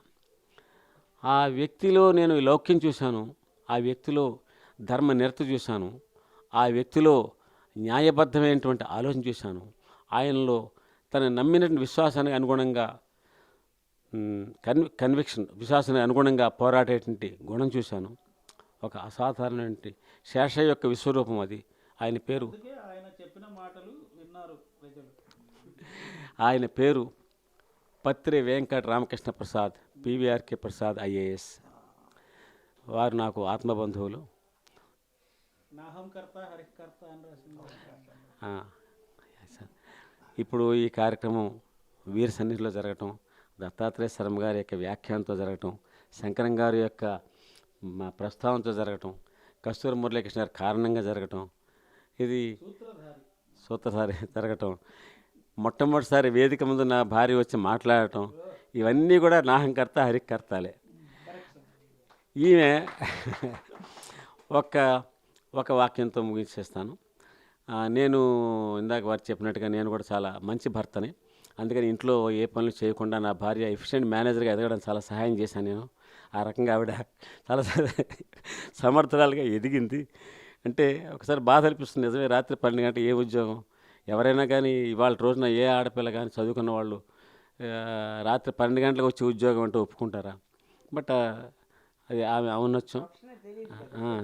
ఆ వ్యక్తిలో నేను లౌక్యం చూశాను, ఆ వ్యక్తిలో ధర్మ నిరత చూశాను, ఆ వ్యక్తిలో న్యాయబద్ధమైనటువంటి ఆలోచన చూశాను. ఆయనలో తన నమ్మిన విశ్వాసానికి అనుగుణంగా కన్విక్షన్, విశ్వాసానికి అనుగుణంగా పోరాడేటువంటి గుణం చూశాను. ఒక అసాధారణమైన శేషయ్య యొక్క విశ్వరూపం అది. ఆయన పేరు అందుకే ఆయన చెప్పిన మాటలు విన్నారు ప్రజలు. ఆయన పేరు పత్రి వెంకట రామకృష్ణ ప్రసాద్, పివిఆర్కే ప్రసాద్ ఐఏఎస్. వారు నాకు ఆత్మబంధువులు. నాహంకర్త హరికర్త అని రాసింది. ఆ, సార్. ఇప్పుడు ఈ కార్యక్రమం వీర సన్నిధిలో జరగటం, దత్తాత్రేయ శర్మ గారి యొక్క వ్యాఖ్యానంతో జరగటం, శంకరం గారి యొక్క ప్రస్తావనతో జరగటం, కస్తూరి మురళీకృష్ణ గారి కారణంగా జరగటం, ఇది సూత్రధారి జరగటం, మొట్టమొదటిసారి వేదిక ముందు నా భార్య వచ్చి మాట్లాడటం, ఇవన్నీ కూడా నాహంకర్త హరికర్తాలే. ఈమె ఒక వాక్యంతో ముగించేస్తాను. నేను ఇందాక వారు చెప్పినట్టుగా నేను కూడా చాలా మంచి భర్తని. అందుకని ఇంట్లో ఏ పనులు చేయకుండా నా భార్య ఎఫిషియెంట్ మేనేజర్గా ఎదగడం చాలా సహాయం చేశాను నేను. ఆ రకంగా ఆవిడ చాలా సమర్థురాలుగా ఎదిగింది. అంటే ఒకసారి బాధ అనిపిస్తుంది, నిజమే. రాత్రి 12 గంటలు ఏ ఉద్యోగం, ఎవరైనా కానీ ఇవాళ రోజున ఏ ఆడపిల్ల కానీ చదువుకున్న వాళ్ళు రాత్రి 12 గంటలకు వచ్చి ఉద్యోగం అంటే ఒప్పుకుంటారా? బట్ అది ఆమె అవునొచ్చు,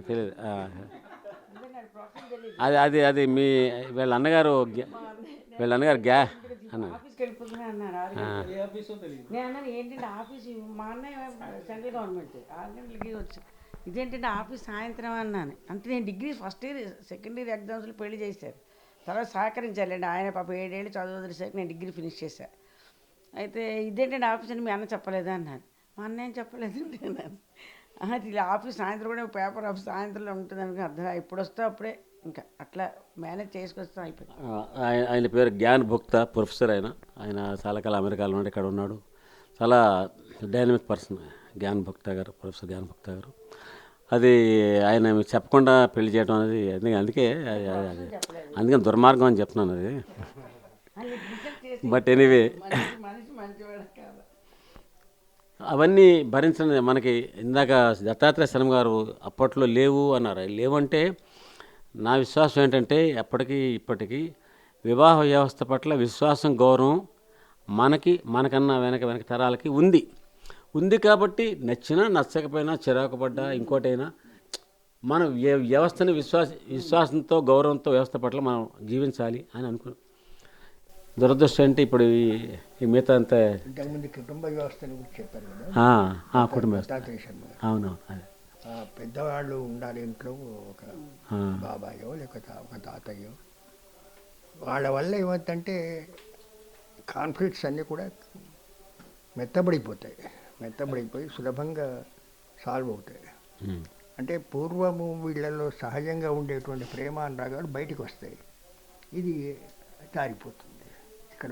తెలియదు. అది మీ వీళ్ళ అన్నగారు ఆఫీస్కి వెళ్ళిపోతున్నా అన్నారు. ఏ ఆఫీసో తెలియదు. నేను అన్నాను ఏంటంటే ఆఫీస్, మా అన్నయ్య సెంట్రల్ గవర్నమెంట్ 6 గంటలకి వచ్చి, ఇదేంటంటే ఆఫీస్ సాయంత్రం అన్నాను. అంటే నేను degree first year second year ఎగ్జామ్స్లో పెళ్లి చేశారు. తర్వాత సహకరించాలండి ఆయన. పాప 7 ఏళ్ళు చదువు వదిలేసరికి నేను డిగ్రీ ఫినిష్ చేశాను. అయితే ఇదేంటంటే ఆఫీస్ అని మీ అన్న చెప్పలేదా అన్నాను. మా అన్న ఏం చెప్పలేదండి అన్నాను. అది ఆఫీస్ సాయంత్రం కూడా పేపర్ ఆఫీస్ సాయంత్రంలో ఉంటుంది అని అర్థం. ఎప్పుడు వస్తా అప్పుడే ఇంకా అట్లా మేనేజ్ చేసుకొస్తాం అయిపోయింది. ఆయన పేరు జ్ఞాన్ భుక్తా, ప్రొఫెసర్. ఆయన చాలా కాలం అమెరికాలో ఉన్నాడు, ఇక్కడ ఉన్నాడు. చాలా డైనమిక్ పర్సన్ జ్ఞాన్ భుక్తా గారు, ప్రొఫెసర్ జ్ఞాన్ భుక్తా గారు. అది ఆయన చెప్పకుండా పెళ్లి చేయడం అనేది అందుకే అందుకని దుర్మార్గం అని చెప్తున్నాను అది. బట్ ఎనీవే, మనిషి మంచివాడు కాదు. అవన్నీ భరించిన మనకి ఇందాక దత్తాత్రేయ శర్మ గారు అప్పట్లో లేవు అన్నారు. లేవంటే నా విశ్వాసం ఏంటంటే ఎప్పటికీ ఇప్పటికీ వివాహ వ్యవస్థ పట్ల విశ్వాసం, గౌరవం మనకన్నా వెనక తరాలకి ఉంది కాబట్టి నచ్చినా నచ్చకపోయినా చిరాకు పడ్డా ఇంకోటైనా మనం వ్యవస్థని విశ్వాసంతో గౌరవంతో వ్యవస్థ పట్ల మనం జీవించాలి అని అనుకున్నాం. దురదృష్టం అంటే ఇప్పుడు ఈ మిగతా అంతా ఇంతకుముందు కుటుంబ వ్యవస్థను గురించి చెప్పారు కదా, కుటుంబ వ్యవస్థ. దత్తాత్రేయ శర్మ గారు. అవునవును, అదే పెద్దవాళ్ళు ఉండాలి ఇంట్లో, ఒక బాబాయో లేకపోతే ఒక తాతయ్యో. వాళ్ళ వల్ల ఏమవుతుందంటే కాన్ఫ్లిక్ట్స్ అన్నీ కూడా మెత్తబడిపోయి సులభంగా సాల్వ్ అవుతాయి. అంటే పూర్వము వీళ్ళలో సహజంగా ఉండేటువంటి ప్రేమ అనురాగాలు బయటికి వస్తాయి. ఇది జారిపోతుంది ఇక్కడ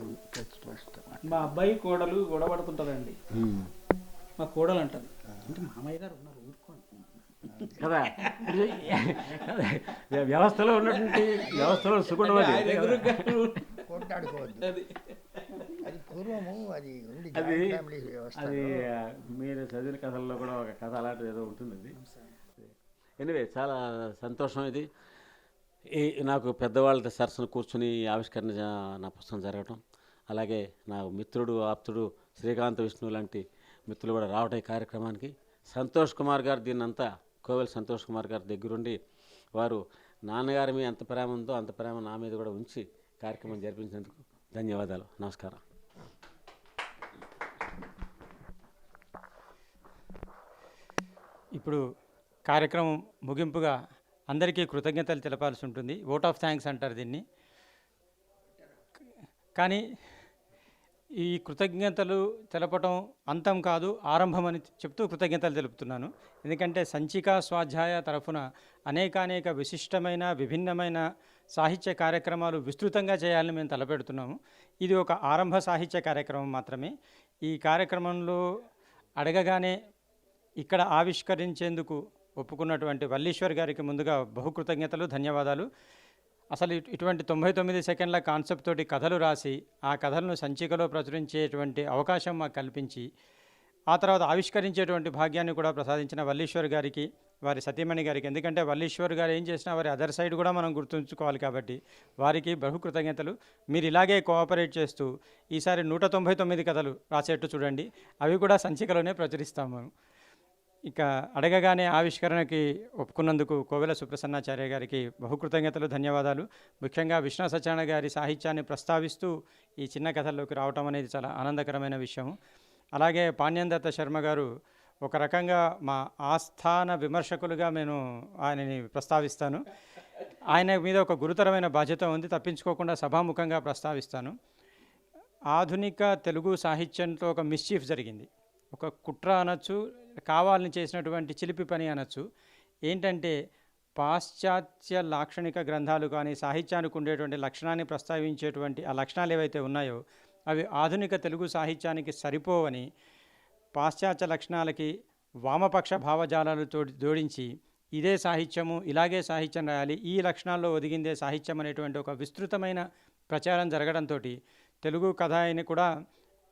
ప్రస్తుతం. మా అబ్బాయి కోడలు గొడవడుతుంటుందండి. మా కోడలు అంటారు, అంటే మామయ్య గారు ఉన్నారు ఊరుకోండి కదా. వ్యవస్థలో ఉన్నటువంటి వ్యవస్థలో సుగుణం అది. కొట్టాడుకోవద్దు. అది పూర్వము అది ఉంది, అది ఫ్యామిలీ వ్యవస్థ. అది మీరు చదివిన కథల్లో కూడా ఒక కథ అలాంటిది ఏదో ఉంటుంది అది. ఎనివే చాలా సంతోషం ఇది. నాకు పెద్దవాళ్ళ సరసన కూర్చుని ఆవిష్కరణ నా పుస్తకం జరగటం, అలాగే నా మిత్రుడు ఆప్తుడు శ్రీకాంత్ విష్ణు లాంటి మిత్రులు కూడా రావటం ఈ కార్యక్రమానికి. సంతోష్ కుమార్ గారు దీన్నంతా, కోవెల సంతోష్ కుమార్ గారి దగ్గరుండి వారు నాన్నగారి మీద ఎంత ప్రేమ ఉందో అంత ప్రేమ నా మీద కూడా ఉంచి కార్యక్రమం జరిపించినందుకు ధన్యవాదాలు. నమస్కారం. ఇప్పుడు కార్యక్రమం ముగింపుగా అందరికీ కృతజ్ఞతలు తెలపాల్సి ఉంటుంది. ఓట్ ఆఫ్ థ్యాంక్స్ అంటారు దీన్ని. కానీ ఈ కృతజ్ఞతలు తెలపటం అంతం కాదు, ఆరంభం అని చెప్తూ కృతజ్ఞతలు తెలుపుతున్నాను. ఎందుకంటే సంచికా స్వాధ్యాయ తరఫున అనేక విశిష్టమైన విభిన్నమైన సాహిత్య కార్యక్రమాలు విస్తృతంగా చేయాలని మేము తలపెడుతున్నాము. ఇది ఒక ఆరంభ సాహిత్య కార్యక్రమం మాత్రమే. ఈ కార్యక్రమంలో అడగగానే ఇక్కడ ఆవిష్కరించేందుకు ఒప్పుకున్నటువంటి వల్లీశ్వర్ గారికి ముందుగా బహుకృతజ్ఞతలు, ధన్యవాదాలు. అసలు ఇటువంటి 99 సెకండ్ల కాన్సెప్ట్ తోటి కథలు రాసి ఆ కథలను సంచికలో ప్రచురించేటువంటి అవకాశం మాకు కల్పించి ఆ తర్వాత ఆవిష్కరించేటువంటి భాగ్యాన్ని కూడా ప్రసాదించిన వల్లీశ్వర్ గారికి, వారి సతీమణి గారికి, ఎందుకంటే వల్లీశ్వర్ గారు ఏం చేసినా వారి అదర్ సైడ్ కూడా మనం గుర్తుంచుకోవాలి కాబట్టి వారికి బహు కృతజ్ఞతలు. మీరు ఇలాగే కోఆపరేట్ చేస్తూ ఈసారి 199 కథలు రాసేట్టు చూడండి, అవి కూడా సంచికలోనే ప్రచురిస్తాము. ఇక అడగగానే ఆవిష్కరణకి ఒప్పుకున్నందుకు కోవెల సుప్రసన్నాచార్య గారికి బహు కృతజ్ఞతలు, ధన్యవాదాలు. ముఖ్యంగా విష్ణు సత్యనారాయణ గారి సాహిత్యాన్ని ప్రస్తావిస్తూ ఈ చిన్న కథల్లోకి రావటం అనేది చాలా ఆనందకరమైన విషయం. అలాగే పాణ్యం దత్త శర్మ గారు ఒక రకంగా మా ఆస్థాన విమర్శకులుగా నేను ఆయనని ప్రస్తావిస్తాను. ఆయన మీద ఒక గురుతరమైన బాధ్యత ఉంది, తప్పించుకోకుండా సభాముఖంగా ప్రస్తావిస్తాను. ఆధునిక తెలుగు సాహిత్యంతో ఒక మిస్చీఫ్ జరిగింది, ఒక కుట్ర అనొచ్చు, కావాలని చేసినటువంటి చిలిపి పని అనొచ్చు. ఏంటంటే పాశ్చాత్య లాక్షణిక గ్రంథాలు కానీ సాహిత్యానికి ఉండేటువంటి లక్షణాన్ని ప్రస్తావించేటువంటి ఆ లక్షణాలు ఏవైతే ఉన్నాయో అవి ఆధునిక తెలుగు సాహిత్యానికి సరిపోవని పాశ్చాత్య లక్షణాలకి వామపక్ష భావజాలాలు జోడించి ఇదే సాహిత్యము, ఇలాగే సాహిత్యం రాయాలి, ఈ లక్షణాల్లో ఒదిగిందే సాహిత్యం అనేటువంటి ఒక విస్తృతమైన ప్రచారం జరగడంతో తెలుగు కథాయిని కూడా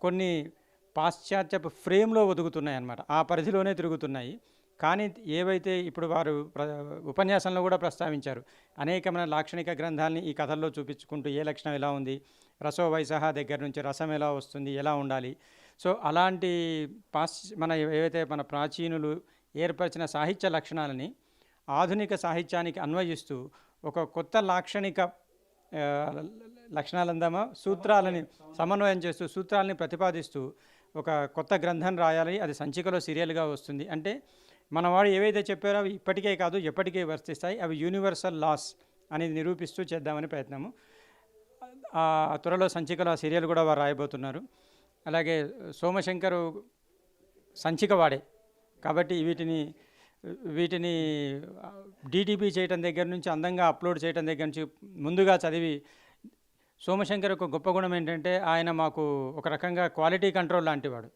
కొన్ని పాశ్చాత్యపు ఫ్రేమ్లో ఒదుగుతున్నాయి అన్నమాట, ఆ పరిధిలోనే తిరుగుతున్నాయి. కానీ ఏవైతే ఇప్పుడు వారు ఉపన్యాసంలో కూడా ప్రస్తావించారు, అనేకమైన లాక్షణిక గ్రంథాలని ఈ కథల్లో చూపించుకుంటూ ఏ లక్షణం ఎలా ఉంది, రసో వైసహ దగ్గర నుంచి రసం ఎలా వస్తుంది, ఎలా ఉండాలి. సో అలాంటి మన ఏవైతే మన ప్రాచీనులు ఏర్పరిచిన సాహిత్య లక్షణాలని ఆధునిక సాహిత్యానికి అన్వయిస్తూ ఒక కొత్త లాక్షణిక లక్షణాలందమా సూత్రాలని సమన్వయం చేస్తూ సూత్రాలని ప్రతిపాదిస్తూ ఒక కొత్త గ్రంథం రాయాలి, అది సంచికలో సీరియల్గా వస్తుంది. అంటే మనవాడు ఏవైతే చెప్పారో అవి ఇప్పటికే కాదు ఎప్పటికీ వర్తిస్తాయి, అవి యూనివర్సల్ లాస్ అనేది నిరూపిస్తూ చేద్దామని ప్రయత్నము. త్వరలో సంచికలో ఆ సీరియల్ కూడా వారు రాయబోతున్నారు. అలాగే సోమశంకరు సంచిక వాడే కాబట్టి వీటిని డిటిపి చేయటం దగ్గర నుంచి అందంగా అప్లోడ్ చేయటం దగ్గర నుంచి ముందుగా చదివి, సోమశంకర్ ఒక గొప్ప గుణం ఏంటంటే ఆయన మాకు ఒక రకంగా క్వాలిటీ కంట్రోల్ లాంటివాడు,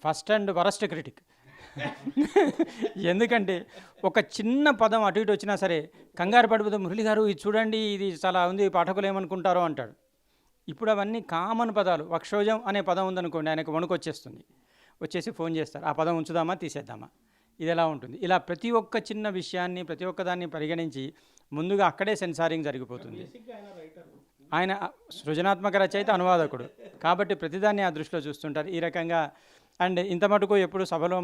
ఫస్ట్ అండ్ వరస్ట్ క్రిటిక్. ఎందుకంటే ఒక చిన్న పదం అటు ఇటు వచ్చినా సరే కంగారు పడిపోతే మురళి గారు ఇది చూడండి, ఇది చాలా ఉంది, పాఠకులు ఏమనుకుంటారో అంటాడు. ఇప్పుడు అవన్నీ కామన్ పదాలు, వక్షోజం అనే పదం ఉందనుకోండి, ఆయనకు వణుకు వచ్చేసి ఫోన్ చేస్తారు, ఆ పదం ఉంచుదామా తీసేద్దామా, ఇది ఎలా ఉంటుంది. ఇలా ప్రతి ఒక్క చిన్న విషయాన్ని ప్రతి ఒక్కదాన్ని పరిగణించి ముందుగా అక్కడే సెన్సారింగ్ జరిగిపోతుంది. ఆయన సృజనాత్మక రచయిత, అనువాదకుడు కాబట్టి ప్రతిదాన్ని ఆ దృష్టిలో చూస్తుంటారు ఈ రకంగా. అండ్ ఇంత మటుకు ఎప్పుడు సభలో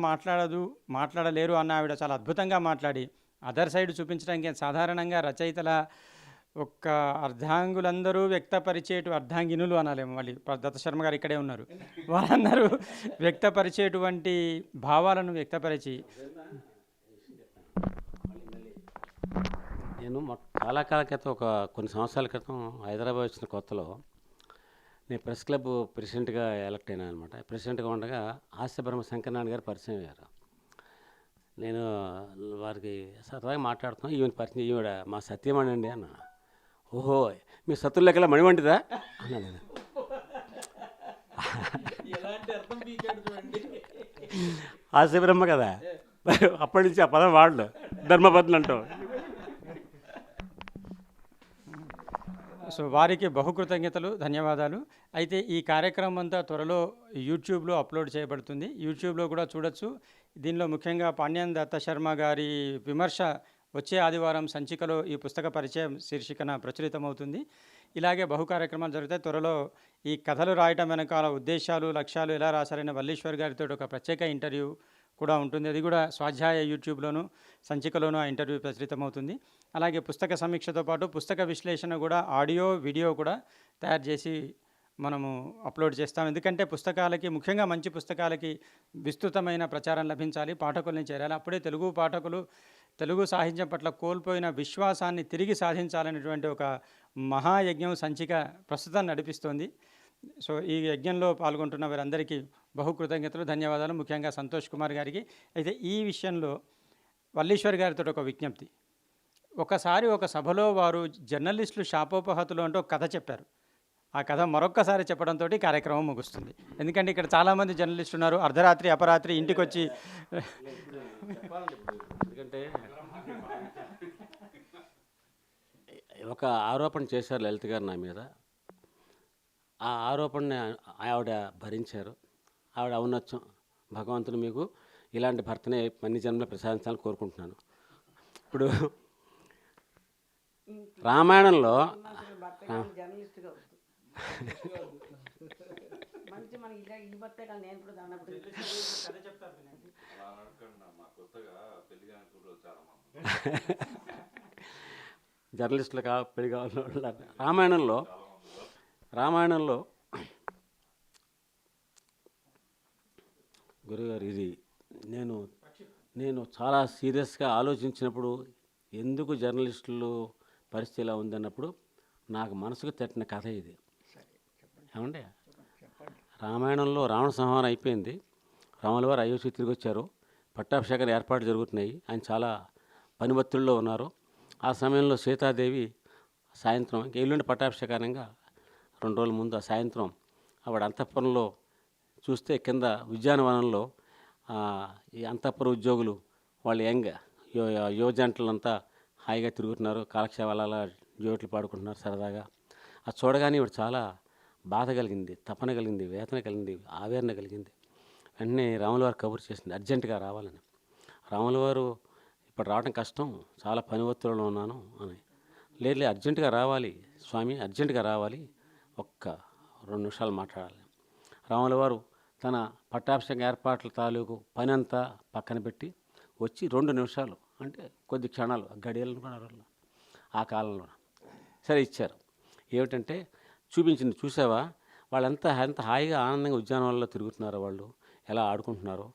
మాట్లాడలేరు అన్న ఆవిడ చాలా అద్భుతంగా మాట్లాడి అదర్ సైడ్ చూపించడానికి సాధారణంగా రచయితల ఒక్క అర్ధాంగులందరూ వ్యక్తపరిచేటు అర్ధాంగినులు అనాలేమో, మళ్ళీ దత్తశర్మ గారు ఇక్కడే ఉన్నారు, వాళ్ళందరూ వ్యక్తపరిచేటువంటి భావాలను వ్యక్తపరిచి నేను చాలా కాల క్రితం కొన్ని సంవత్సరాల క్రితం హైదరాబాద్ వచ్చిన కొత్తలో నేను ప్రెస్ క్లబ్ ప్రెసిడెంట్గా ఎలక్ట్ అయినా అనమాట. ప్రెసిడెంట్గా ఉండగా హాస్యబ్రహ్మ శంకరనారాయణ గారు పరిచయం అయ్యారు. నేను వారికి సరదాగా మాట్లాడుతున్నాను, ఈవిడ పరిచయం, ఈవిడ మా సత్యమణి అండి అన్న. ఓహో మీ సత్తుల లెక్కల మణివంటిదా అన్నా నేను. హాస్యబ్రహ్మ కదా, అప్పటి నుంచి ఆ పదం వాడలు ధర్మపత్ని అంటాం. సో వారికి బహుకృతజ్ఞతలు, ధన్యవాదాలు. అయితే ఈ కార్యక్రమం అంతా త్వరలో యూట్యూబ్లో అప్లోడ్ చేయబడుతుంది, యూట్యూబ్లో కూడా చూడొచ్చు. దీనిలో ముఖ్యంగా పాణ్యం దత్త శర్మ గారి విమర్శ వచ్చే ఆదివారం సంచికలో ఈ పుస్తక పరిచయం శీర్షికన ప్రచురితమవుతుంది. ఇలాగే బహు కార్యక్రమాలు జరుగుతాయి. త్వరలో ఈ కథలు రాయటం వెనకాల ఉద్దేశాలు, లక్ష్యాలు ఎలా రాశారని వల్లీశ్వర్ గారితో ఒక ప్రత్యేక ఇంటర్వ్యూ కూడా ఉంటుంది, అది కూడా స్వాధ్యాయ యూట్యూబ్లోను సంచికలోనూ ఆ ఇంటర్వ్యూ ప్రచురితమవుతుంది. అలాగే పుస్తక సమీక్షతో పాటు పుస్తక విశ్లేషణ కూడా ఆడియో వీడియో కూడా తయారు చేసి మనము అప్లోడ్ చేస్తాం. ఎందుకంటే పుస్తకాలకి, ముఖ్యంగా మంచి పుస్తకాలకి విస్తృతమైన ప్రచారం లభించాలి, పాఠకుల్ని చేరాలి. అప్పుడే తెలుగు పాఠకులు తెలుగు సాహిత్యం పట్ల కోల్పోయిన విశ్వాసాన్ని తిరిగి సాధించాలనేటువంటి ఒక మహాయజ్ఞం సంచిక ప్రస్తుతం నడిపిస్తోంది. సో ఈ యజ్ఞంలో పాల్గొంటున్న వారందరికీ బహుకృతజ్ఞతలు, ధన్యవాదాలు. ముఖ్యంగా సంతోష్ కుమార్ గారికి. అయితే ఈ విషయంలో వల్లీశ్వర్ గారితో ఒక విజ్ఞప్తి. ఒకసారి ఒక సభలో వారు జర్నలిస్టులు శాపోపహతులు అంటూ ఒక కథ చెప్పారు. ఆ కథ మరొక్కసారి చెప్పడంతో కార్యక్రమం ముగుస్తుంది. ఎందుకంటే ఇక్కడ చాలామంది జర్నలిస్టులు ఉన్నారు, అర్ధరాత్రి అపరాత్రి ఇంటికి వచ్చి ఎందుకంటే ఒక ఆరోపణ చేశారు లలిత గారు నా మీద. ఆ ఆరోపణని ఆవిడ భరించారు. ఆవిడ అవునొచ్చం, భగవంతుడు మీకు ఇలాంటి భర్తనే అన్ని జన్మలో ప్రసాదించాలని కోరుకుంటున్నాను. ఇప్పుడు రామాయణంలో జర్నలిస్ట్గా మంచి మనకి ఇలా ఈ భర్తే కానీ నేను కూడా దాన్నప్పుడు జర్నలిస్టులు పెళ్లి కావాలని రామాయణంలో గురుగారు ఇది నేను చాలా సీరియస్గా ఆలోచించినప్పుడు ఎందుకు జర్నలిస్టులు పరిస్థితి ఇలా ఉందన్నప్పుడు నాకు మనసుకు తట్టిన కథ ఇది. ఏమండి, రామాయణంలో రావణ సంహారం అయిపోయింది, రాముల వారు అయోధ్యకి తిరిగి వచ్చారు, పట్టాభిషేకాలు ఏర్పాట్లు జరుగుతున్నాయి, ఆయన చాలా పనివత్తుల్లో ఉన్నారు. ఆ సమయంలో సీతాదేవి సాయంత్రం ఎల్లుండి పట్టాభిషేకానంగా 2 రోజుల ముందు ఆ సాయంత్రం ఆవిడ అంతఃపురంలో చూస్తే కింద ఉద్యానవనంలో ఈ అంతఃపుర ఉద్యోగులు వాళ్ళు యువజంటలంతా హాయిగా తిరుగుతున్నారు, కాలక్షేపాల జోట్లు పాడుకుంటున్నారు సరదాగా. అది చూడగానే ఇవి చాలా బాధ కలిగింది, తపన కలిగింది, వేదన కలిగింది, ఆవేదన కలిగింది. వెంటనే రాముల వారు కబురు చేసింది అర్జెంటుగా రావాలని. రాముల వారు ఇప్పుడు రావడం కష్టం, చాలా పని ఒత్తిడిలో ఉన్నాను అని. లేదు అర్జెంటుగా రావాలి స్వామి, అర్జెంటుగా రావాలి, ఒక్క 2 నిమిషాలు మాట్లాడాలి. రాముల వారు తన పట్టాభిషేక ఏర్పాట్ల తాలూకు పని అంతా పక్కన పెట్టి వచ్చి 2 నిమిషాలు అంటే కొద్ది క్షణాలు గడియలను కూడా ఆ కాలంలో సరే ఇచ్చారు. ఏమిటంటే చూపించింది, చూసావా వాళ్ళంతా ఎంత హాయిగా ఆనందంగా ఉద్యానవనంలో తిరుగుతున్నారో, వాళ్ళు ఎలా ఆడుకుంటున్నారో.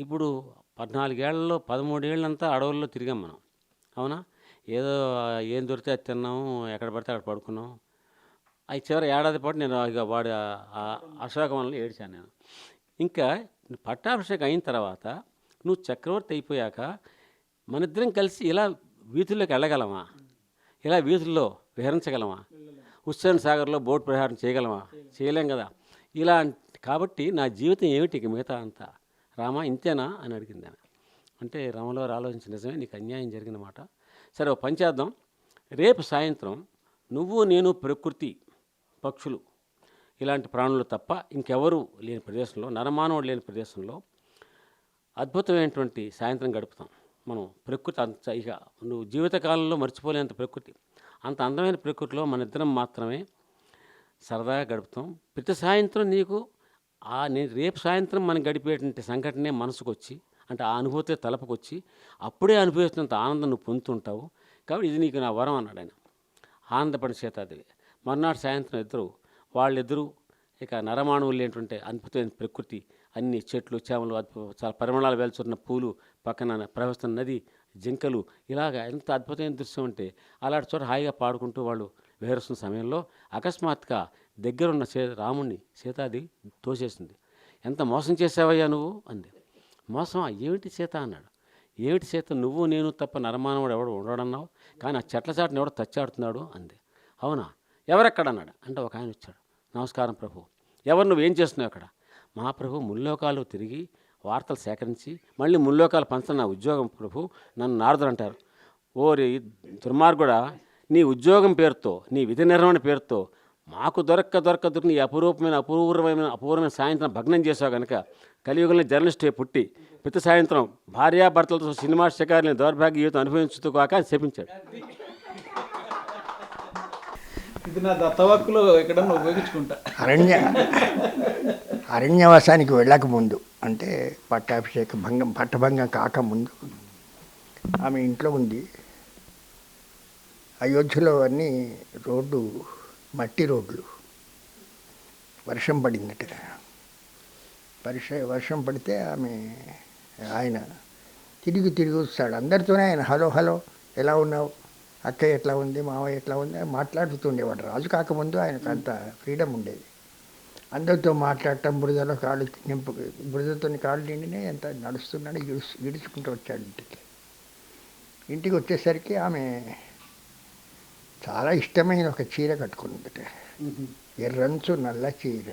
ఇప్పుడు 14 ఏళ్లలో 13 ఏళ్ళంతా అడవుల్లో తిరిగాం మనం, అవునా? ఏదో ఏం దొరికితే అది తిన్నాము, ఎక్కడ పడితే అక్కడ పడుకున్నాం. అది చివరి ఏడాది పాటు నేను ఇక వాడి అశోకవనంలో ఏడ్చాను నేను. ఇంకా పట్టాభిషేకం అయిన తర్వాత నువ్వు చక్రవర్తి అయిపోయాక మనిద్దరం కలిసి ఇలా వీధుల్లోకి వెళ్ళగలమా? ఇలా వీధుల్లో విహరించగలమా? హుస్సేన్ సాగర్లో బోట్ ప్రయాణం చేయగలమా? చేయలేం కదా. ఇలా కాబట్టి నా జీవితం ఏమిటి ఇక మిగతా అంతా? రామా ఇంతేనా అని అడిగింది ఆమె. అంటే రాముల వారు ఆలోచించి, నిజమే నీకు అన్యాయం జరిగిన మాట. సరే ఓ పని చేద్దాం, రేపు సాయంత్రం నువ్వు నేను ప్రకృతి పక్షులు ఇలాంటి ప్రాణులు తప్ప ఇంకెవరు లేని ప్రదేశంలో, నరమానవుడు లేని ప్రదేశంలో అద్భుతమైనటువంటి సాయంత్రం గడుపుతాం మనం. ప్రకృతి అంత ఇక నువ్వు జీవితకాలంలో మర్చిపోలేనంత ప్రకృతి, అంత అందమైన ప్రకృతిలో మన ఇద్దరం మాత్రమే సరదాగా గడుపుతాం. ప్రతి సాయంత్రం నీకు నేను రేపు సాయంత్రం మనం గడిపేటువంటి సంఘటనే మనసుకు వచ్చి, అంటే ఆ అనుభూతి తలపుకొచ్చి అప్పుడే అనుభవిస్తున్నంత ఆనందం నువ్వు పొందుతుంటావు. కాబట్టి ఇది నీకు నా వరం అన్నాడు ఆయన. ఆనందపడి సీతాదేవి మర్నాడు సాయంత్రం వాళ్ళిద్దరూ ఇక నరమాణువులు లేనటువంటి అద్భుతమైన ప్రకృతి, అన్ని చెట్లు చేమలు, చాలా పరిమళాలు వెలుచున్న పూలు, పక్కన ప్రవహిస్తున్న నది, జింకలు, ఇలాగ ఎంత అద్భుతమైన దృశ్యం అంటే అలాంటి చోట హాయిగా పాడుకుంటూ వాళ్ళు విహరిస్తున్న సమయంలో అకస్మాత్తుగా దగ్గరున్న రాముణ్ణి సీతాదేవి తోసేసింది. ఎంత మోసం చేసావయ్యా నువ్వు అంది. మోసమా? ఏమిటి సీత అన్నాడు. ఏమిటి సీత, నువ్వు నేను తప్ప నరమానవుడు ఎవడు ఉండడన్నావు, కానీ ఆ చెట్ల చాటుని ఎవడో తచ్చాడుతున్నాడు అంది. అవునా, ఎవరెక్కడన్నాడు. అంటే ఒక ఆయన వచ్చాడు. నమస్కారం ప్రభు, ఎవరు నువ్వేం చేస్తున్నావు అక్కడ? మహాప్రభు ముల్లోకాలు తిరిగి వార్తలు సేకరించి మళ్ళీ ముల్లోకాలు పంచడం నా ఉద్యోగం ప్రభు, నన్ను నారదుడు అంటారు. ఓరి దుర్మార్గుడా, నీ ఉద్యోగం పేరుతో, నీ విధి నిర్వహణ పేరుతో మాకు దొరక్క నీ అపూర్వమైన సాయంత్రం భగ్నం చేసావు కనుక కలియుగంలో జర్నలిస్టే పుట్టి ప్రతి సాయంత్రం భార్యాభర్తలతో సినిమా షికారుని దౌర్భాగ్య జీవితం అనుభవించుతూ కాక అని చెప్పించాడు. ఇది నా దత్తవాక్కులో ఎక్కడన్నా ఉపయోగించుకుంటా. అరణ్యవాసానికి వెళ్ళకముందు, అంటే పట్టభంగం కాకముందు ఆమె ఇంట్లో ఉంది. అయోధ్యలో అన్నీ మట్టి రోడ్లు, వర్షం పడిందట. వర్షం పడితే ఆయన తిరిగి వస్తాడు. అందరితోనే ఆయన హలో హలో, ఎలా ఉన్నావు, అక్కయ్య ఎట్లా ఉంది, మావయ్య ఎట్లా ఉంది అని మాట్లాడుతుండేవాడు. రాజు కాకముందు ఆయనకు అంత ఫ్రీడమ్ ఉండేది. అందరితో మాట్లాడటం, బురదతో కాళ్ళు నిండినే ఎంత నడుస్తున్నాడు, ఈడుచుకుంటూ వచ్చాడు ఇంటికి వచ్చేసరికి ఆమె చాలా ఇష్టమైన ఒక చీర కట్టుకుందట. ఎర్రంచు నల్ల చీర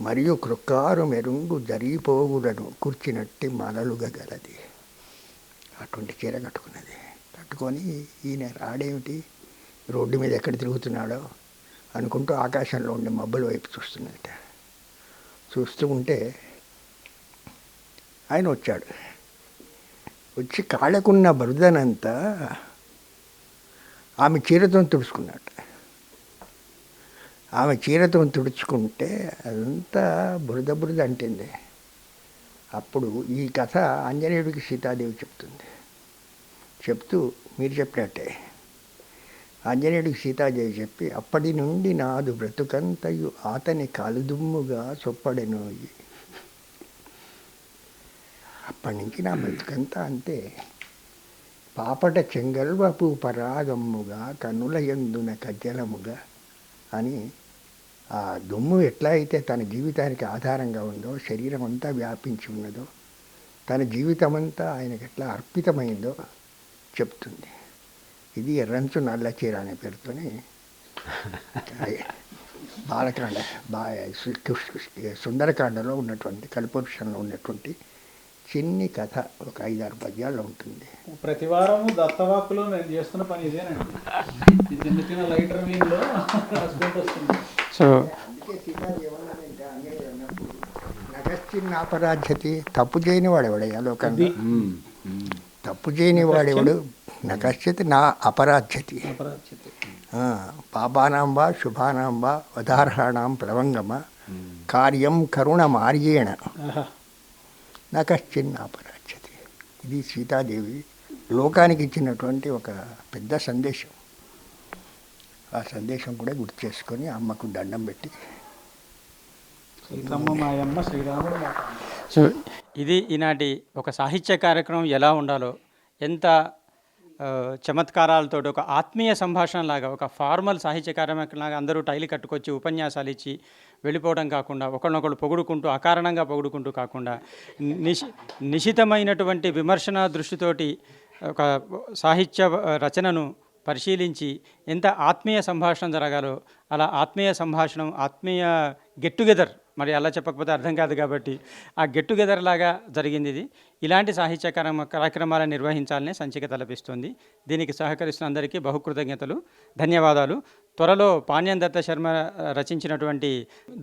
మరియు కృక్కారు మెరుంగు జరిగిపోగులను కూర్చినట్టి మలలుగా గలది. అటువంటి చీర కట్టుకున్నది. కట్టుకొని ఈయన రాడేమిటి, రోడ్డు మీద ఎక్కడ తిరుగుతున్నాడో అనుకుంటూ ఆకాశంలో ఉండే మబ్బుల వైపు చూస్తున్నదట. చూస్తూ ఉంటే ఆయన వచ్చాడు. వచ్చి కాళ్ళకున్న బరుదనంతా ఆమె చీరతో తుడుచుకున్నాడు. ఆమె చీరతో తుడుచుకుంటే అదంతా బురద బురద అంటింది. అప్పుడు ఈ కథ ఆంజనేయుడికి సీతాదేవి చెప్తుంది. చెప్తూ మీరు చెప్పినట్టే ఆంజనేయుడికి సీతాదేవి చెప్పి, అప్పటి నుండి నాదు బ్రతుకంతయు అతని కాలుదుమ్ముగా చొప్పడెను. అప్పటి నుంచి నా బ్రతుకంతా అంతే. పాపట చెంగల్వపు పరాగమ్ముగా కనుల యందున కజ్జలముగా అని ఆ దుమ్ము ఎట్లా అయితే తన జీవితానికి ఆధారంగా ఉందో, శరీరం అంతా వ్యాపించి ఉన్నదో, తన జీవితం అంతా ఆయనకి ఎట్లా అర్పితమైందో చెప్తుంది. ఇది ఎర్రంచు నల్ల చీర అనే పేరుతోని బాలకాండ సుందరకాండలో ఉన్నటువంటి కల్పవృక్షంలో ఉన్నటువంటి చిన్ని కథ ఒక 5-6 పద్యాల్లో ఉంటుంది. ప్రతి వారము దత్తవాకులో నేను చేస్తున్న పని ఇదేనండి. ఈ చిన్న చిన్న లైటర్ వీన్లో రాసుకుంటూ వస్తుంది. సో అందుకే సీతాదేవి ఏమన్నారంటే ఆంజనేయుడు అన్నప్పుడు, నగశ్చిన్న అపరాధ్యతి, తప్పు చేయని వాడెవడయ్యా లోకంగా, తప్పు చేయని వాడెవడు, నగశ్చిత్ నా అపరాధ్యతి, అపరాధ్యతే. పాపానాం వా శుభానాం వా వదార్హాణం ప్లవంగమ కార్యం కరుణ మార్యేణ ఆహా. నకశ్చిన్న అపరాధ్యతి. ఇది సీతాదేవి లోకానికి ఇచ్చినటువంటి ఒక పెద్ద సందేశం. ఆ సందేశం కూడా గుర్తు చేసుకొని అమ్మకు దండం పెట్టి, సీతమ్మ మాయమ్మ శ్రీరాముడు మాట. సో ఇది ఈనాటి ఒక సాహిత్య కార్యక్రమం ఎలా ఉండాలో, ఎంత చమత్కారాలతో ఒక ఆత్మీయ సంభాషణలాగా, ఒక ఫార్మల్ సాహిత్య కార్యక్రమంలాగా అందరూ టైలు కట్టుకొచ్చి ఉపన్యాసాలు ఇచ్చి వెళ్ళిపోవడం కాకుండా, ఒకరినొకరు పొగుడుకుంటూ అకారణంగా పొగుడుకుంటూ కాకుండా, నిశితమైనటువంటి విమర్శన దృష్టితోటి ఒక సాహిత్య రచనను పరిశీలించి ఎంత ఆత్మీయ సంభాషణ జరగాలో అలా ఆత్మీయ సంభాషణం, ఆత్మీయ గెట్ టుగెదర్, మరి అలా చెప్పకపోతే అర్థం కాదు కాబట్టి ఆ గెట్ టుగెదర్ లాగా జరిగింది ఇది. ఇలాంటి సాహిత్య కార్యక్రమాలను నిర్వహించాలని సంచిక తలపిస్తుంది. దీనికి సహకరిస్తున్న అందరికీ బహుకృతజ్ఞతలు, ధన్యవాదాలు. త్వరలో పాణ్యం దత్త శర్మ రచించినటువంటి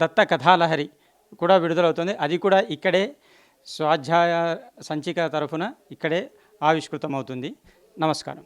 దత్త కథాలహరి కూడా విడుదలవుతుంది. అది కూడా ఇక్కడే స్వాధ్యాయ సంచిక తరఫున ఇక్కడే ఆవిష్కృతమవుతుంది. నమస్కారం.